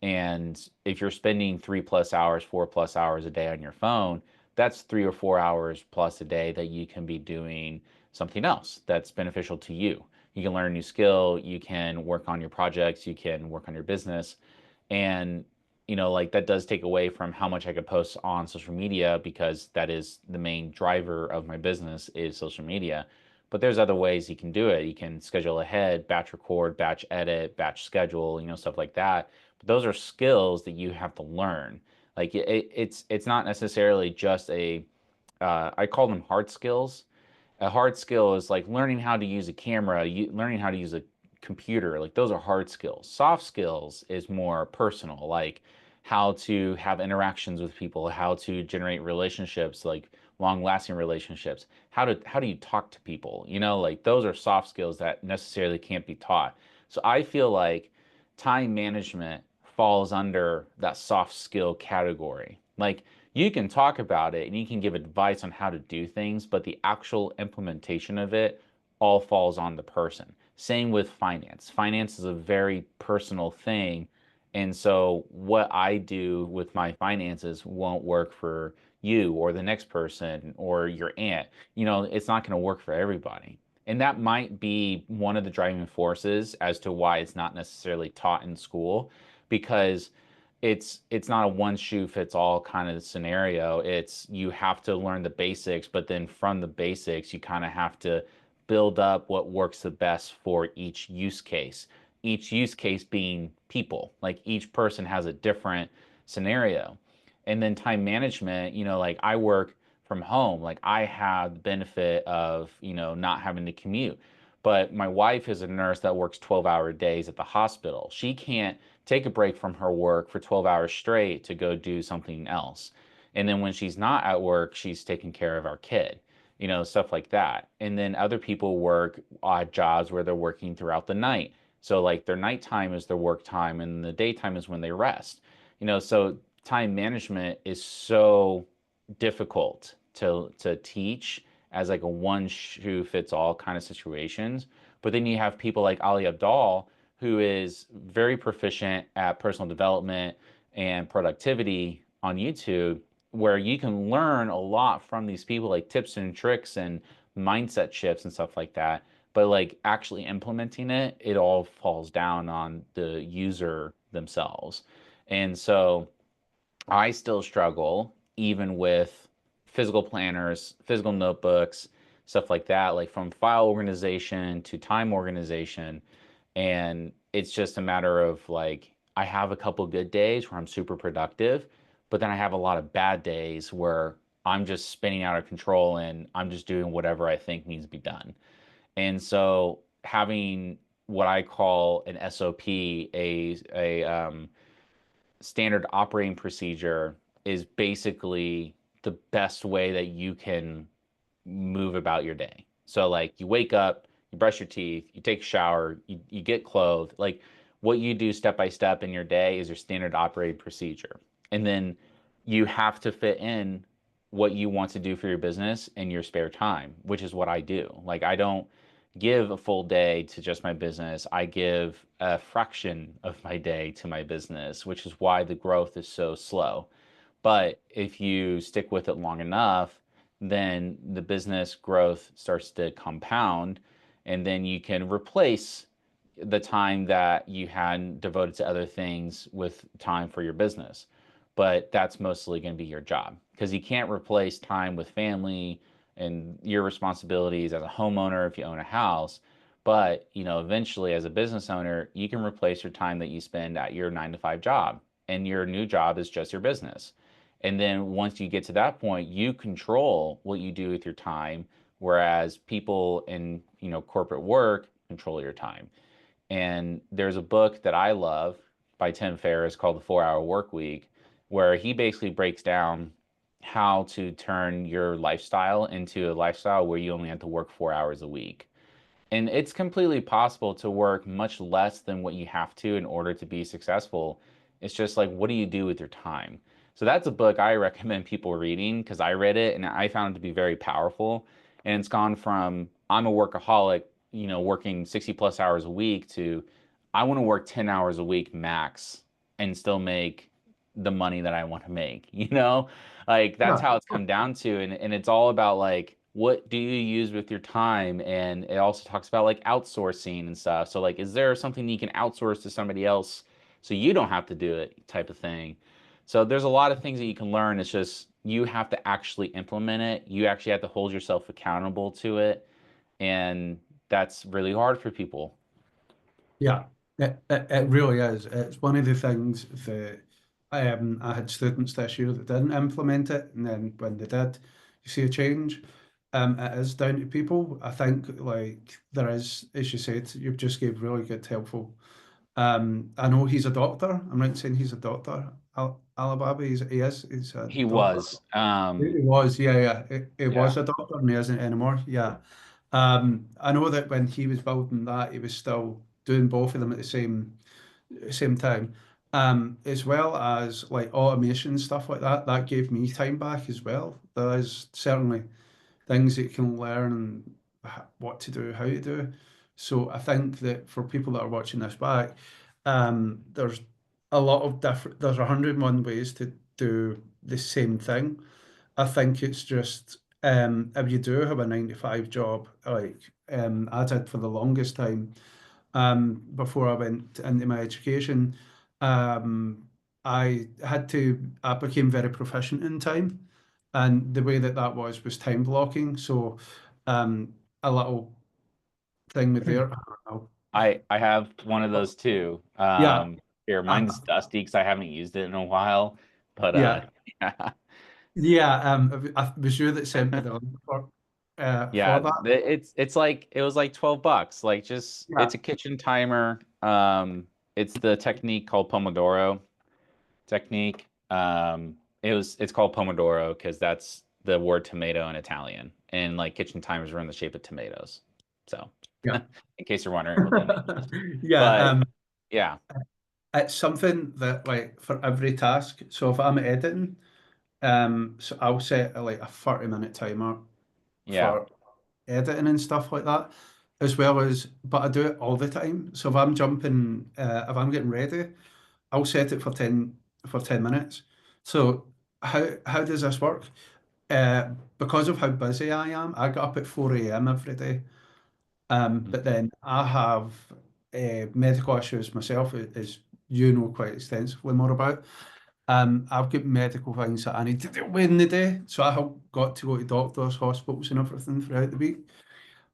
And if you're spending 3+ hours, 4+ hours a day on your phone, that's 3 or 4 hours plus a day that you can be doing something else that's beneficial to you. You can learn a new skill, you can work on your projects, you can work on your business. And, like that does take away from how much I could post on social media because that is the main driver of my business is social media. But there's other ways you can do it. You can schedule ahead, batch record, batch edit, batch schedule, stuff like that. But those are skills that you have to learn. Like it's not necessarily just I call them hard skills. A hard skill is like learning how to use a camera, learning how to use a computer. Like those are hard skills. Soft skills is more personal, like how to have interactions with people, how to generate relationships, like long-lasting relationships. How do you talk to people? Like those are soft skills that necessarily can't be taught. So I feel like time management falls under that soft skill category. Like you can talk about it and you can give advice on how to do things, but the actual implementation of it all falls on the person. Same with finance. Finance is a very personal thing. And so what I do with my finances won't work for you or the next person or your aunt. It's not going to work for everybody. And that might be one of the driving forces as to why it's not necessarily taught in school because it's not a one shoe fits all kind of scenario. It's you have to learn the basics, but then from the basics, you kind of have to build up what works the best for each use case. Each use case being people, like each person has a different scenario. And then time management, like I work from home, like I have the benefit of, not having to commute. But my wife is a nurse that works 12-hour days at the hospital. She can't take a break from her work for 12 hours straight to go do something else. And then when she's not at work, she's taking care of our kid, stuff like that. And then other people work odd jobs where they're working throughout the night. So like their nighttime is their work time and the daytime is when they rest. So time management is so difficult to teach as like a one shoe fits all kind of situations. But then you have people like Ali Abdal who is very proficient at personal development and productivity on YouTube, where you can learn a lot from these people, like tips and tricks and mindset shifts and stuff like that. But like actually implementing it, it all falls down on the user themselves. And so I still struggle even with physical planners, physical notebooks, stuff like that, like from file organization to time organization. And it's just a matter of like, I have a couple good days where I'm super productive, but then I have a lot of bad days where I'm just spinning out of control and I'm just doing whatever I think needs to be done. And so having what I call an SOP, a standard operating procedure is basically the best way that you can move about your day. So like you wake up, you brush your teeth, you take a shower, you get clothed. Like what you do step by step in your day is your standard operating procedure. And then you have to fit in what you want to do for your business in your spare time, which is what I do. Like I don't give a full day to just my business. I give a fraction of my day to my business, which is why the growth is so slow. But if you stick with it long enough, then the business growth starts to compound, and then you can replace the time that you had devoted to other things with time for your business. But that's mostly going to be your job because you can't replace time with family and your responsibilities as a homeowner if you own a house. But, eventually as a business owner, you can replace your time that you spend at your 9 to 5 job, and your new job is just your business. And then once you get to that point, you control what you do with your time, whereas people in, corporate work control your time. And there's a book that I love by Tim Ferriss called The 4 Hour Work Week, where he basically breaks down how to turn your lifestyle into a lifestyle where you only have to work 4 hours a week. And it's completely possible to work much less than what you have to in order to be successful. It's just like, what do you do with your time? So that's a book I recommend people reading because I read it and I found it to be very powerful. And it's gone from I'm a workaholic, working 60 plus hours a week to I want to work 10 hours a week max and still make the money that I want to make, Like that's Yeah. how it's come down to. And it's all about like what do you use with your time? And it also talks about like outsourcing and stuff. So like is there something you can outsource to somebody else so you don't have to do it type of thing. So there's a lot of things that you can learn. It's just you have to actually implement it. You actually have to hold yourself accountable to it. And that's really hard for people. Yeah, it really is. It's one of the things that I had students this year that didn't implement it, and then when they did, you see a change. It is down to people. I think like there is, as you said, you've just gave really good, helpful. I know he's a doctor. I'm right in saying he's a doctor. Alibaba, he's a He doctor. was. He was, yeah, yeah. He Yeah. was a doctor and he isn't anymore. Yeah. I know that when he was building that, he was still doing both of them at the same time. As well as like automation stuff like that, that gave me time back as well. There is certainly things that you can learn what to do, how to do. So I think that for people that are watching this back, there's a lot of different, there's 101 ways to do the same thing. I think it's just if you do have a 9 to 5 job, like I did for the longest time, before I went into my education, um, I became very proficient in time. And the way that that was time blocking. So a little thing with there. I don't know. I have one of those too. Yeah, Here, uh, mine's dusty because I haven't used it in a while. But yeah, yeah. yeah. I was you that sent me the link for Yeah, that. it's like it was like $12. Like just Yeah, it's a kitchen timer. It's the technique called Pomodoro technique. It's called Pomodoro because that's the word tomato in Italian. And like kitchen timers are in the shape of tomatoes. So yeah, in case you're wondering what that means. yeah. But yeah, It's something that like for every task. So if I'm editing, so I'll set like a 30-minute timer yeah. for editing and stuff like that, as well as, but I do it all the time. So if I'm jumping, if I'm getting ready, I'll set it for 10 minutes. So how does this work? Because of how busy I am, I get up at 4 a.m. every day. But then I have medical issues myself, as you know quite extensively more about. I've got medical things that I need to deal with in the day, so I have got to go to doctors, hospitals, and everything throughout the week.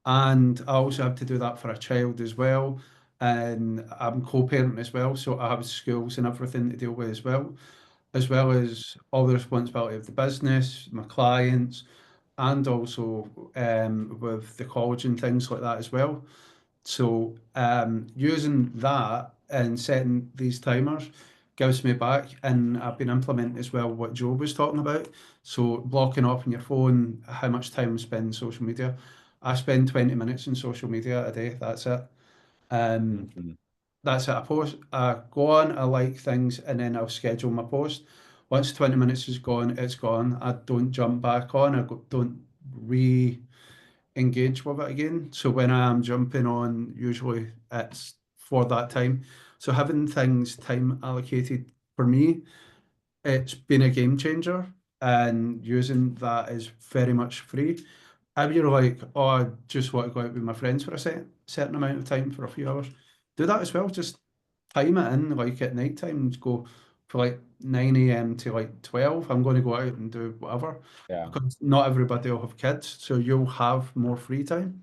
And I also have to do that for a child as well. And I'm co-parent as well, so I have schools and everything to deal with as well as all the responsibility of the business, my clients, and also with the college and things like that as well. So using that and setting these timers gives me back, and I've been implementing as well what Joe was talking about. So blocking off on your phone how much time I spend on social media. I spend 20 minutes on social media a day. That's it. Um, Mhm. that's it. I go on, I like things, and then I'll schedule my post. Once 20 minutes is gone, it's gone. I don't jump back on. Don't re engage with it again. So when I am jumping on, usually it's for that time. So having things time allocated for me, it's been a game changer, and using that is very much free. If you're like, oh, I just want to go out with my friends for a certain amount of time for a few hours, do that as well. Just time it in like at night time and go for like 9 a.m. to like 12. I'm going to go out and do whatever Yeah. because not everybody will have kids, so you'll have more free time.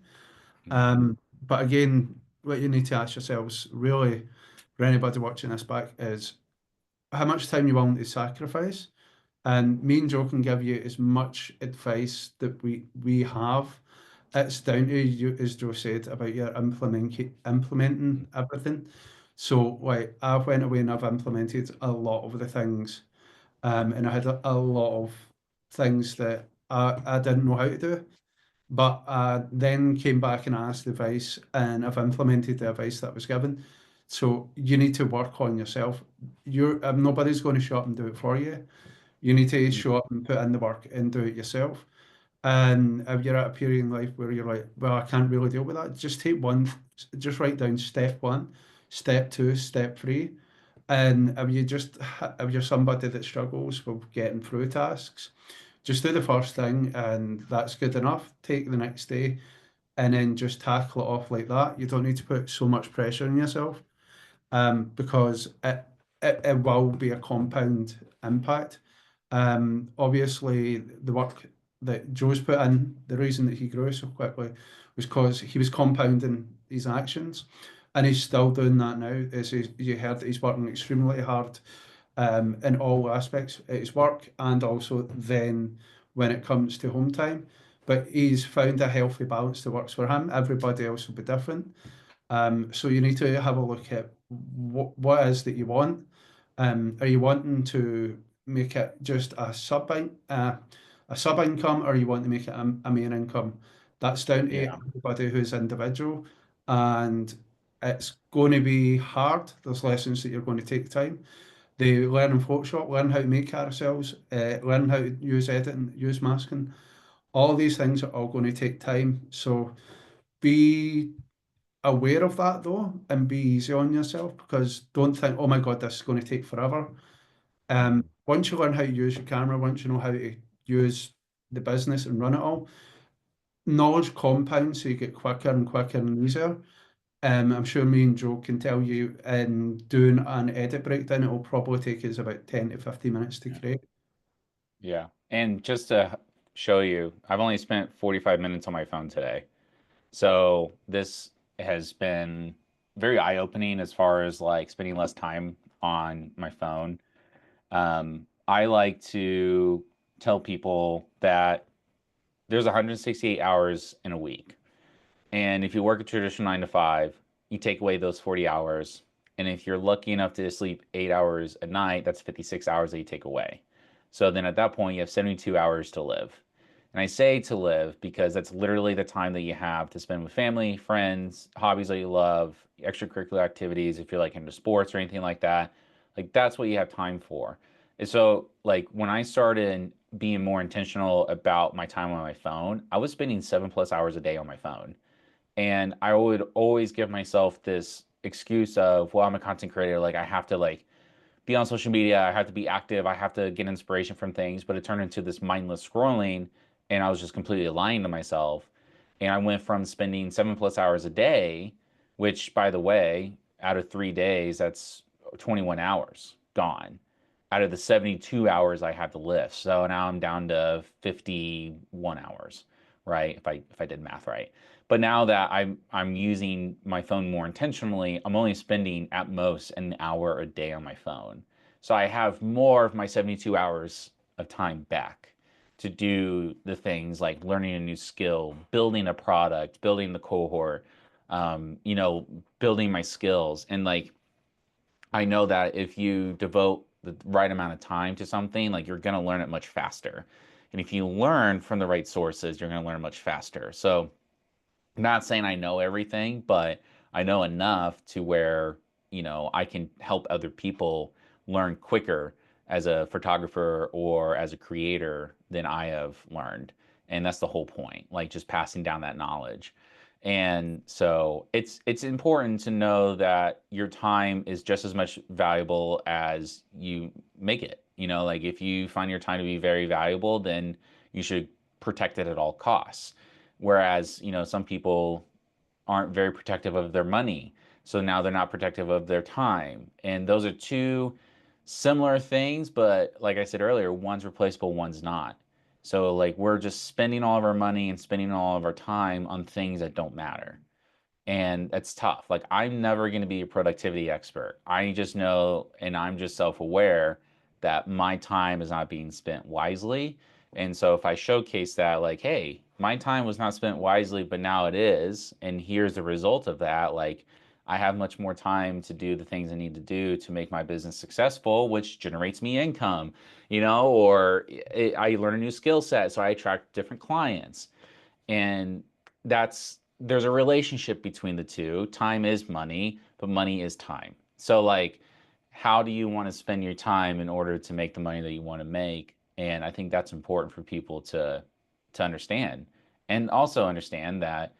Hmm. But again, what you need to ask yourselves really for anybody watching this back is how much time you willing to sacrifice. And me and Joe can give you as much advice that we have. It's down to you, as Joe said, about your implementing everything. So, like, I went away and I've implemented a lot of the things, and I had a lot of things that I didn't know how to do. But I then came back and asked advice, and I've implemented the advice that was given. So you need to work on yourself. Nobody's going to show up and do it for you. You need to show up and put in the work and do it yourself. And if you're at a period in life where you're like, well, I can't really deal with that, just take one, just write down step one, step two, step three. And if you're somebody that struggles with getting through tasks, just do the first thing and that's good enough. Take the next day and then just tackle it off like that. You don't need to put so much pressure on yourself because it will be a compound impact. Obviously, the work that Joe's put in, the reason that he grew so quickly was because he was compounding his actions, and he's still doing that now. You heard that he's working extremely hard in all aspects of his work, and also then when it comes to home time. But he's found a healthy balance that works for him. Everybody else will be different. So you need to have a look at what is that you want. Are you wanting to make it just a sub income, or you want to make it a main income? That's down to Yeah. everybody who's individual, and it's going to be hard. There's lessons that you're going to take time. They learn in Photoshop, learn how to make carousels, learn how to use editing, use masking. All these things are all going to take time. So be aware of that though and be easy on yourself because don't think, oh my God, this is going to take forever. Mhm. Once you learn how to use your camera, once you know how to use the business and run it all, knowledge compounds so you get quicker and quicker and easier. I'm sure me and Joe can tell you in doing an edit breakdown, it will probably take us about 10 to 15 minutes to Yeah. create. Yeah. And just to show you, I've only spent 45 minutes on my phone today. So this has been very eye-opening as far as like spending less time on my phone. I like to tell people that there's 168 hours in a week. And if you work a traditional 9 to 5, you take away those 40 hours. And if you're lucky enough to sleep 8 hours a night, that's 56 hours that you take away. So then at that point, you have 72 hours to live. And I say to live because that's literally the time that you have to spend with family, friends, hobbies that you love, extracurricular activities, if you're like into sports or anything like that. Like that's what you have time for. And so, like, when I started being more intentional about my time on my phone, I was spending 7+ hours a day on my phone. And I would always give myself this excuse of, well, I'm a content creator, like I have to like be on social media, I have to be active, I have to get inspiration from things, but it turned into this mindless scrolling and I was just completely lying to myself. And I went from spending 7+ hours a day, which by the way, out of 3 days, that's 21 hours gone out of the 72 hours I have to live. So now I'm down to 51 hours, right? If I did math right. But now that I'm using my phone more intentionally, I'm only spending at most an hour a day on my phone. So I have more of my 72 hours of time back to do the things like learning a new skill, building a product, building the cohort, you know, building my skills. And like I know that if you devote the right amount of time to something, like you're going to learn it much faster. And if you learn from the right sources, you're going to learn much faster. So not saying I know everything, but I know enough to where, you know, I can help other people learn quicker as a photographer or as a creator than I have learned. And that's the whole point, like just passing down that knowledge. And so it's important to know that your time is just as much valuable as you make it. You know, like if you find your time to be very valuable, then you should protect it at all costs. Whereas, you know, some people aren't very protective of their money. So now they're not protective of their time. And those are two similar things, but like I said earlier, one's replaceable, one's not. So like we're just spending all of our money and spending all of our time on things that don't matter. And that's tough. Like I'm never going to be a productivity expert. I just know and I'm just self-aware that my time is not being spent wisely. And so if I showcase that like, hey, my time was not spent wisely, but now it is, and here's the result of that, like I have much more time to do the things I need to do to make my business successful, which generates me income, or I learn a new skill set, so I attract different clients. And there's a relationship between the two. Time is money, but money is time. So like how do you want to spend your time in order to make the money that you want to make? And I think that's important for people to understand. And also understand that,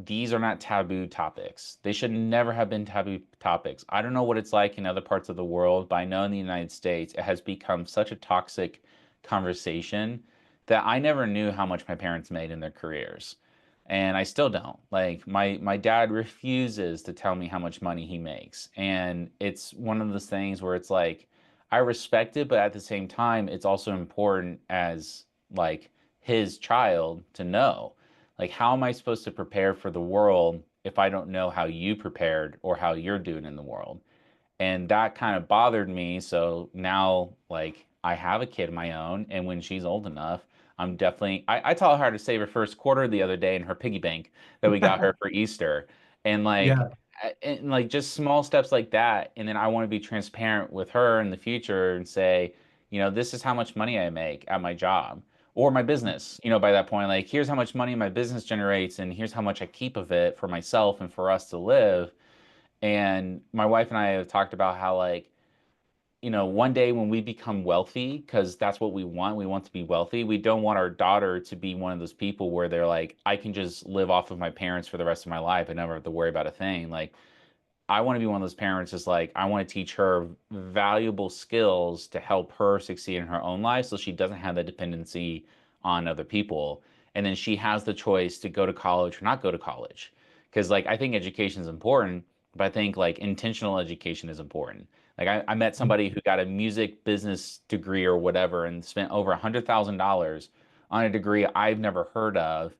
these are not taboo topics. They should never have been taboo topics. I don't know what it's like in other parts of the world, but I know in the United States it has become such a toxic conversation that I never knew how much my parents made in their careers. And I still don't. Like my dad refuses to tell me how much money he makes. And it's one of those things where it's like I respect it, but at the same time, it's also important as like his child to know. Like how am I supposed to prepare for the world if I don't know how you prepared or how you're doing in the world? And that kind of bothered me. So now, like, I have a kid of my own, and when she's old enough, I taught her to save her first quarter the other day in her piggy bank that we got her for Easter. And Yeah, just small steps like that. And then I want to be transparent with her in the future and say, this is how much money I make at my job or my business. By that point, like, here's how much money my business generates, and here's how much I keep of it for myself and for us to live. And my wife and I have talked about how, like, one day when we become wealthy, because that's what we want to be wealthy. We don't want our daughter to be one of those people where they're like, I can just live off of my parents for the rest of my life and never have to worry about a thing. Like, I want to be one of those parents is like, I want to teach her valuable skills to help her succeed in her own life so she doesn't have that dependency on other people. And then she has the choice to go to college or not go to college. Because, like, I think education is important, but I think, like, intentional education is important. Like, I met somebody who got a music business degree or whatever and spent over $100,000 on a degree I've never heard of.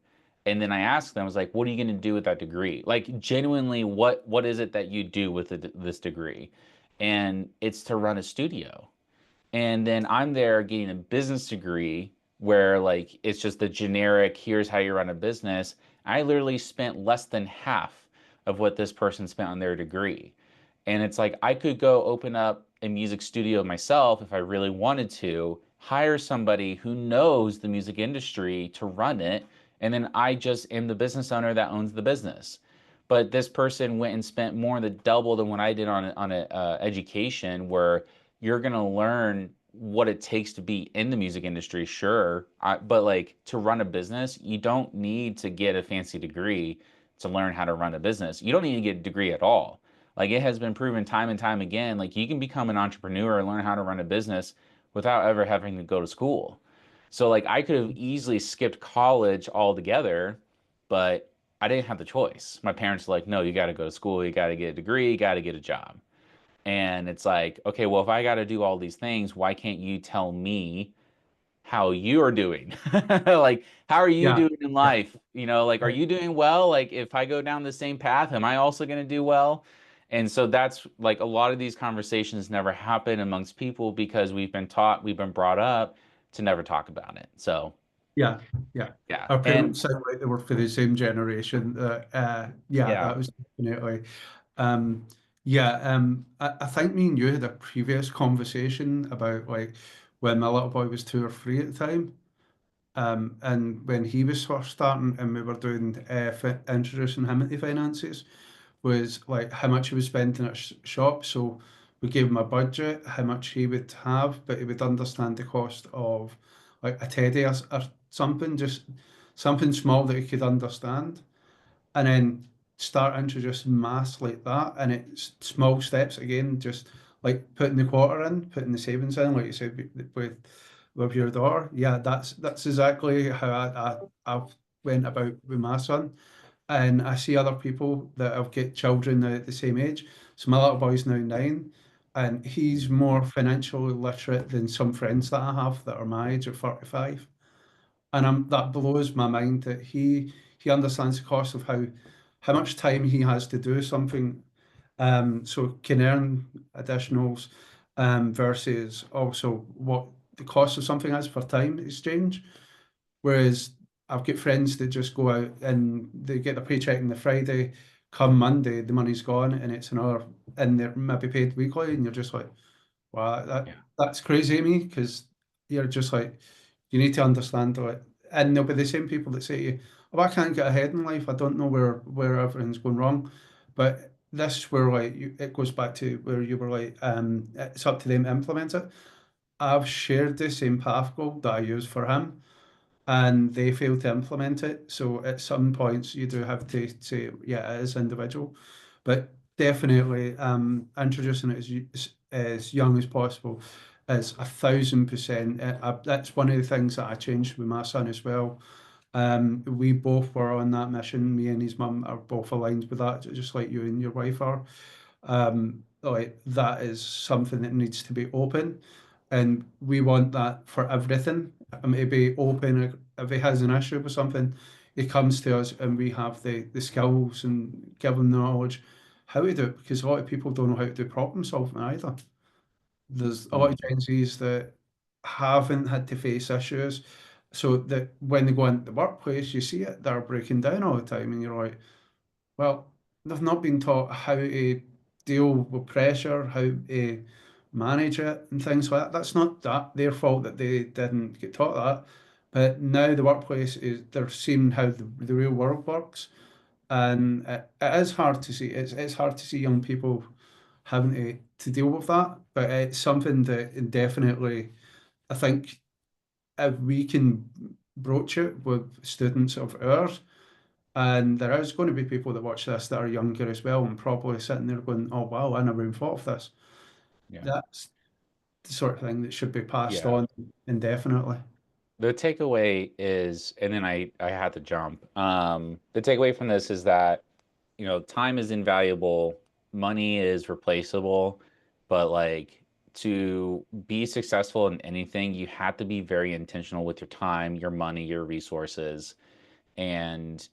And then I asked them, I was like, what are you going to do with that degree? Like, genuinely, what is it that you do with this degree? And it's to run a studio. And then I'm there getting a business degree where, like, it's just the generic, here's how you run a business. I literally spent less than half of what this person spent on their degree. And it's like I could go open up a music studio myself if I really wanted to, hire somebody who knows the music industry to run it, and then I just am the business owner that owns the business. But this person went and spent more than double than what I did on a education where you're gonna learn what it takes to be in the music industry, sure. But like to run a business, you don't need to get a fancy degree to learn how to run a business. You don't need to get a degree at all. Like it has been proven time and time again, like you can become an entrepreneur and learn how to run a business without ever having to go to school. So like I could have easily skipped college altogether, but I didn't have the choice. My parents were like, no, you got to go to school, you got to get a degree, you got to get a job. And it's like, okay, well, if I got to do all these things, why can't you tell me how you're doing? Like, how are you yeah, doing in yeah. life? Like, are you doing well? Like, if I go down the same path, am I also going to do well? And so that's like a lot of these conversations never happen amongst people because we've been brought up to never talk about it. So, Yeah, yeah. yeah. Our And parents sound like they were for the same generation. Yeah, yeah. that was definitely. Um, yeah, I think me and you had a previous conversation about like when my little boy was 2 or 3 at the time, and when he was first starting, and we were doing introducing him into finances, was like how much he was spending at shop. So we gave him a budget, how much he would have, but he would understand the cost of like a teddy or something, just something small that he could understand. And then start introducing maths like that. And it's small steps again, just like putting the quarter in, putting the savings in, like you said with your daughter. Yeah, that's exactly how I went about with my son. and I see other people that have got children at the same age. So my little boy's now 9, and he's more financially literate than some friends that I have that are my age at 45. And that blows my mind that he understands the cost of how much time he has to do something, so can earn additionals, versus also what the cost of something is for time exchange. Whereas I've got friends that just go out and they get their paycheck on the Friday, come Monday, the money's gone and it's another, and they're maybe paid weekly, and you're just like, wow, Yeah. that's crazy to me, because you're just like, you need to understand it. And there'll be the same people that say to you, oh, I can't get ahead in life. I don't know where everything's going wrong. But this where like it goes back to where you were like, it's up to them to implement it. I've shared the same path goal that I use for him, and they fail to implement it. So at some points, you do have to say, yeah, it is individual, but definitely introducing it as young as possible is 1,000%. That's one of the things that I changed with my son as well. We both were on that mission. Me and his mum are both aligned with that, just like you and your wife are. Like that is something that needs to be open, and we want that for everything. To be open. If he has an issue with something, he comes to us, and we have the skills and give him the knowledge how to do it, because a lot of people don't know how to do problem solving either. There's a lot of Mhm. Gen Zs that haven't had to face issues, so that when they go into the workplace, you see it, they're breaking down all the time, and you're like, well, they've not been taught how to deal with pressure, how to manage it, and things like that. That's not their fault that they didn't get taught that. But now the workplace is, they're seeing how the real world works, and it is hard to see. It's hard to see young people having to deal with that. But it's something that definitely, I think, if we can broach it with students of ours, and there is going to be people that watch this that are younger as well, and probably sitting there going, "Oh wow, I never even thought of this." Yeah. That's the sort of thing that should be passed Yeah. on indefinitely. The takeaway is, and then I had to jump. The takeaway from this is that, time is invaluable, money is replaceable, but like to be successful in anything, you have to be very intentional with your time, your money, your resources, and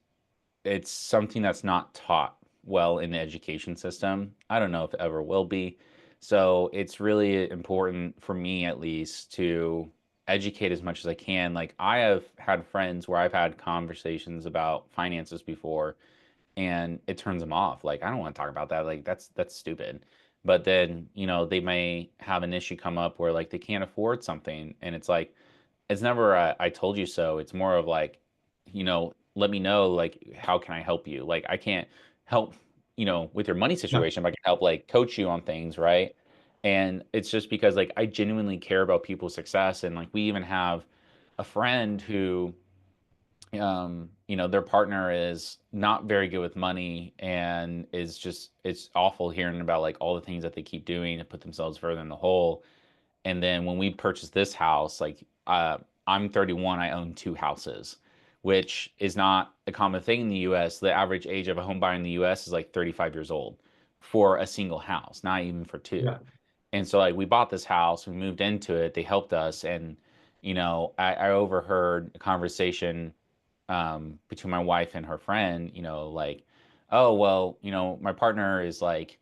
it's something that's not taught well in the education system. I don't know if it ever will be. So it's really important for me, at least, to educate as much as I can. Like, I have had friends where I've had conversations about finances before, and it turns them off. Like, I don't want to talk about that. Like, that's stupid. But then, they may have an issue come up where like they can't afford something, and it's like, it's never a, I told you so. It's more of like, let me know, like, how can I help you? Like, I can't help, with your money Yeah, situation, but I can help like coach you on things, right? And it's just because like I genuinely care about people's success. And like we even have a friend who, their partner is not very good with money and is just, it's awful hearing about like all the things that they keep doing to put themselves further in the hole. And then when we purchased this house, like I'm 31, I own two houses, which is not a common thing in the US. The average age of a home buyer in the US is like 35 years old for a single house, not even for yeah, two. And so like we bought this house, we moved into it, they helped us, and I overheard a conversation between my wife and her friend, like, oh well, my partner is like,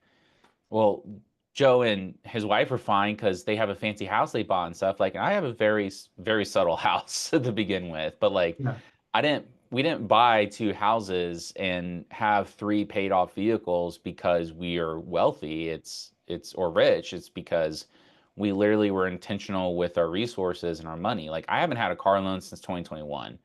well, Joe and his wife are fine because they have a fancy house they bought and stuff. Like, I have a very, very subtle house to begin with, but like, yeah, we didn't buy two houses and have three paid off vehicles because we are wealthy. Or rich. It's because we literally were intentional with our resources and our money. Like, I haven't had a car loan since 2021,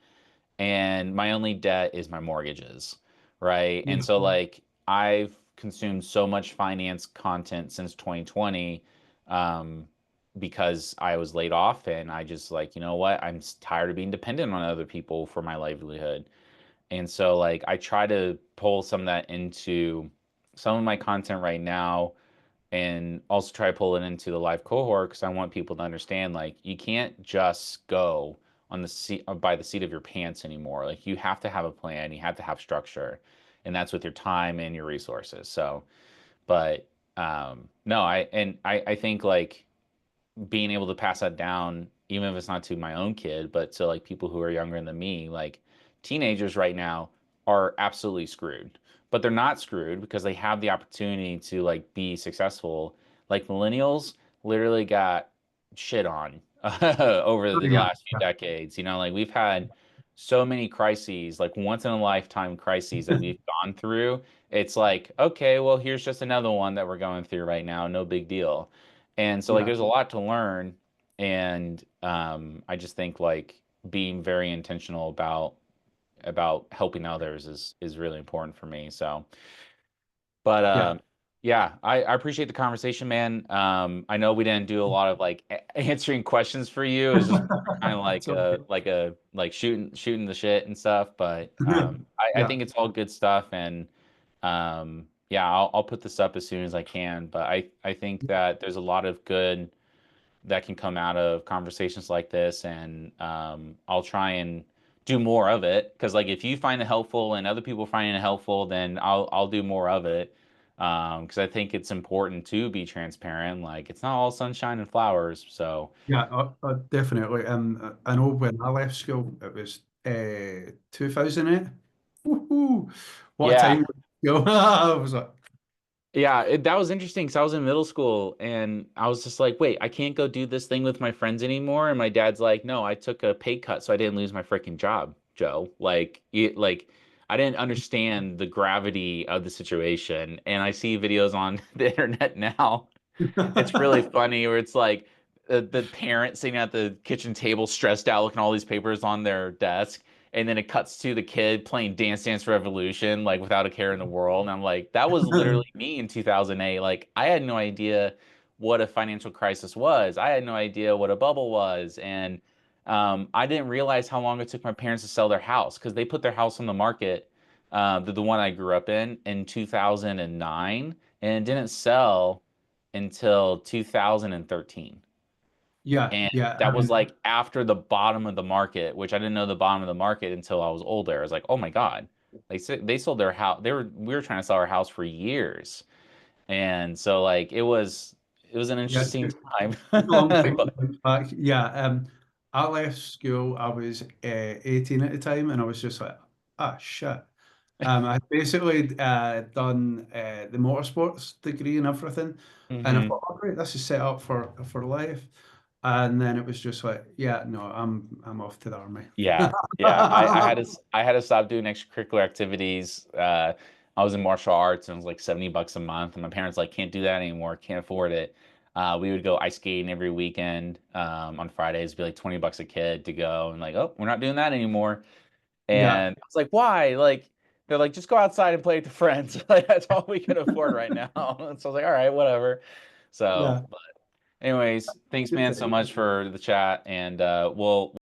and my only debt is my mortgages, right? And so yeah. like I've consumed so much finance content since 2020, um, because I was laid off, and I just like, you know what? I'm tired of being dependent on other people for my livelihood. And so like I try to pull some of that into some of my content right now, and also try to pull it into the live cohort because I want people to understand like you can't just go on the seat by the seat of your pants anymore. Like, you have to have a plan, you have to have structure. and that's with your time and your resources. So, but no, I think like being able to pass that down, even if it's not to my own kid, but to like people who are younger than me, like teenagers right now are absolutely screwed. But they're not screwed because they have the opportunity to like be successful. Like millennials literally got shit on over Oh, the yeah, last few yeah, decades. You know, like we've had so many crises, like once in a lifetime crises that we've gone through. It's like, okay, well, here's just another one that we're going through right now. No big deal. And so like yeah, there's a lot to learn, and I just think like being very intentional about helping others is really important for me. So, but yeah. yeah, I appreciate the conversation, man. I know we didn't do a lot of like answering questions for you. It's just kind of It's okay. like shooting the shit and stuff. But I Yeah, think it's all good stuff, and yeah, I'll put this up as soon as I can. But I think that there's a lot of good that can come out of conversations like this, and I'll try and do more of it because like if you find it helpful and other people find it helpful, then I'll do more of it because I think it's important to be transparent. Like it's not all sunshine and flowers. So yeah, definitely. I know when I left school, it was 2008. Woohoo! What a yeah, time to go. I was like, yeah, that was interesting because I was in middle school and I was just like, wait, I can't go do this thing with my friends anymore. And my dad's like, no, I took a pay cut so I didn't lose my freaking job, Joe. Like I didn't understand the gravity of the situation. And I see videos on the internet now. It's really funny where it's like the parent sitting at the kitchen table, stressed out, looking at all these papers on their desk, and then it cuts to the kid playing Dance Dance Revolution, like without a care in the world. And I'm like, that was literally me in 2008. Like, I had no idea what a financial crisis was. I had no idea what a bubble was, and I didn't realize how long it took my parents to sell their house because they put their house on the market, the one I grew up in 2009, and it didn't sell until 2013. yeah, And yeah, that was like after the bottom of the market, which I didn't know the bottom of the market until I was older. I was like, oh my God. They sold their house. We were trying to sell our house for years. And so like it was an yeah. interesting time. It's a long time to But think back. Yeah, I left school. I was 18 at the time, and I was just like, ah, shit. I had basically done the motorsports degree and everything, and I mhm. thought, oh great, this is set up for life. And then it was just like, yeah, no, I'm off to the army. Yeah, yeah. I had to stop doing extracurricular activities. I was in martial arts and it was like $70 a month, and my parents like can't do that anymore, can't afford it. We would go ice skating every weekend on Fridays, it'd be like $20 a kid to go, and like, oh, we're not doing that anymore. Yeah, And I was like, why? Like they're like, just go outside and play with your friends. Like that's all we can afford right now. So I was like, all right, whatever. So, yeah. but anyways, thanks, man, so much for the chat, and we'll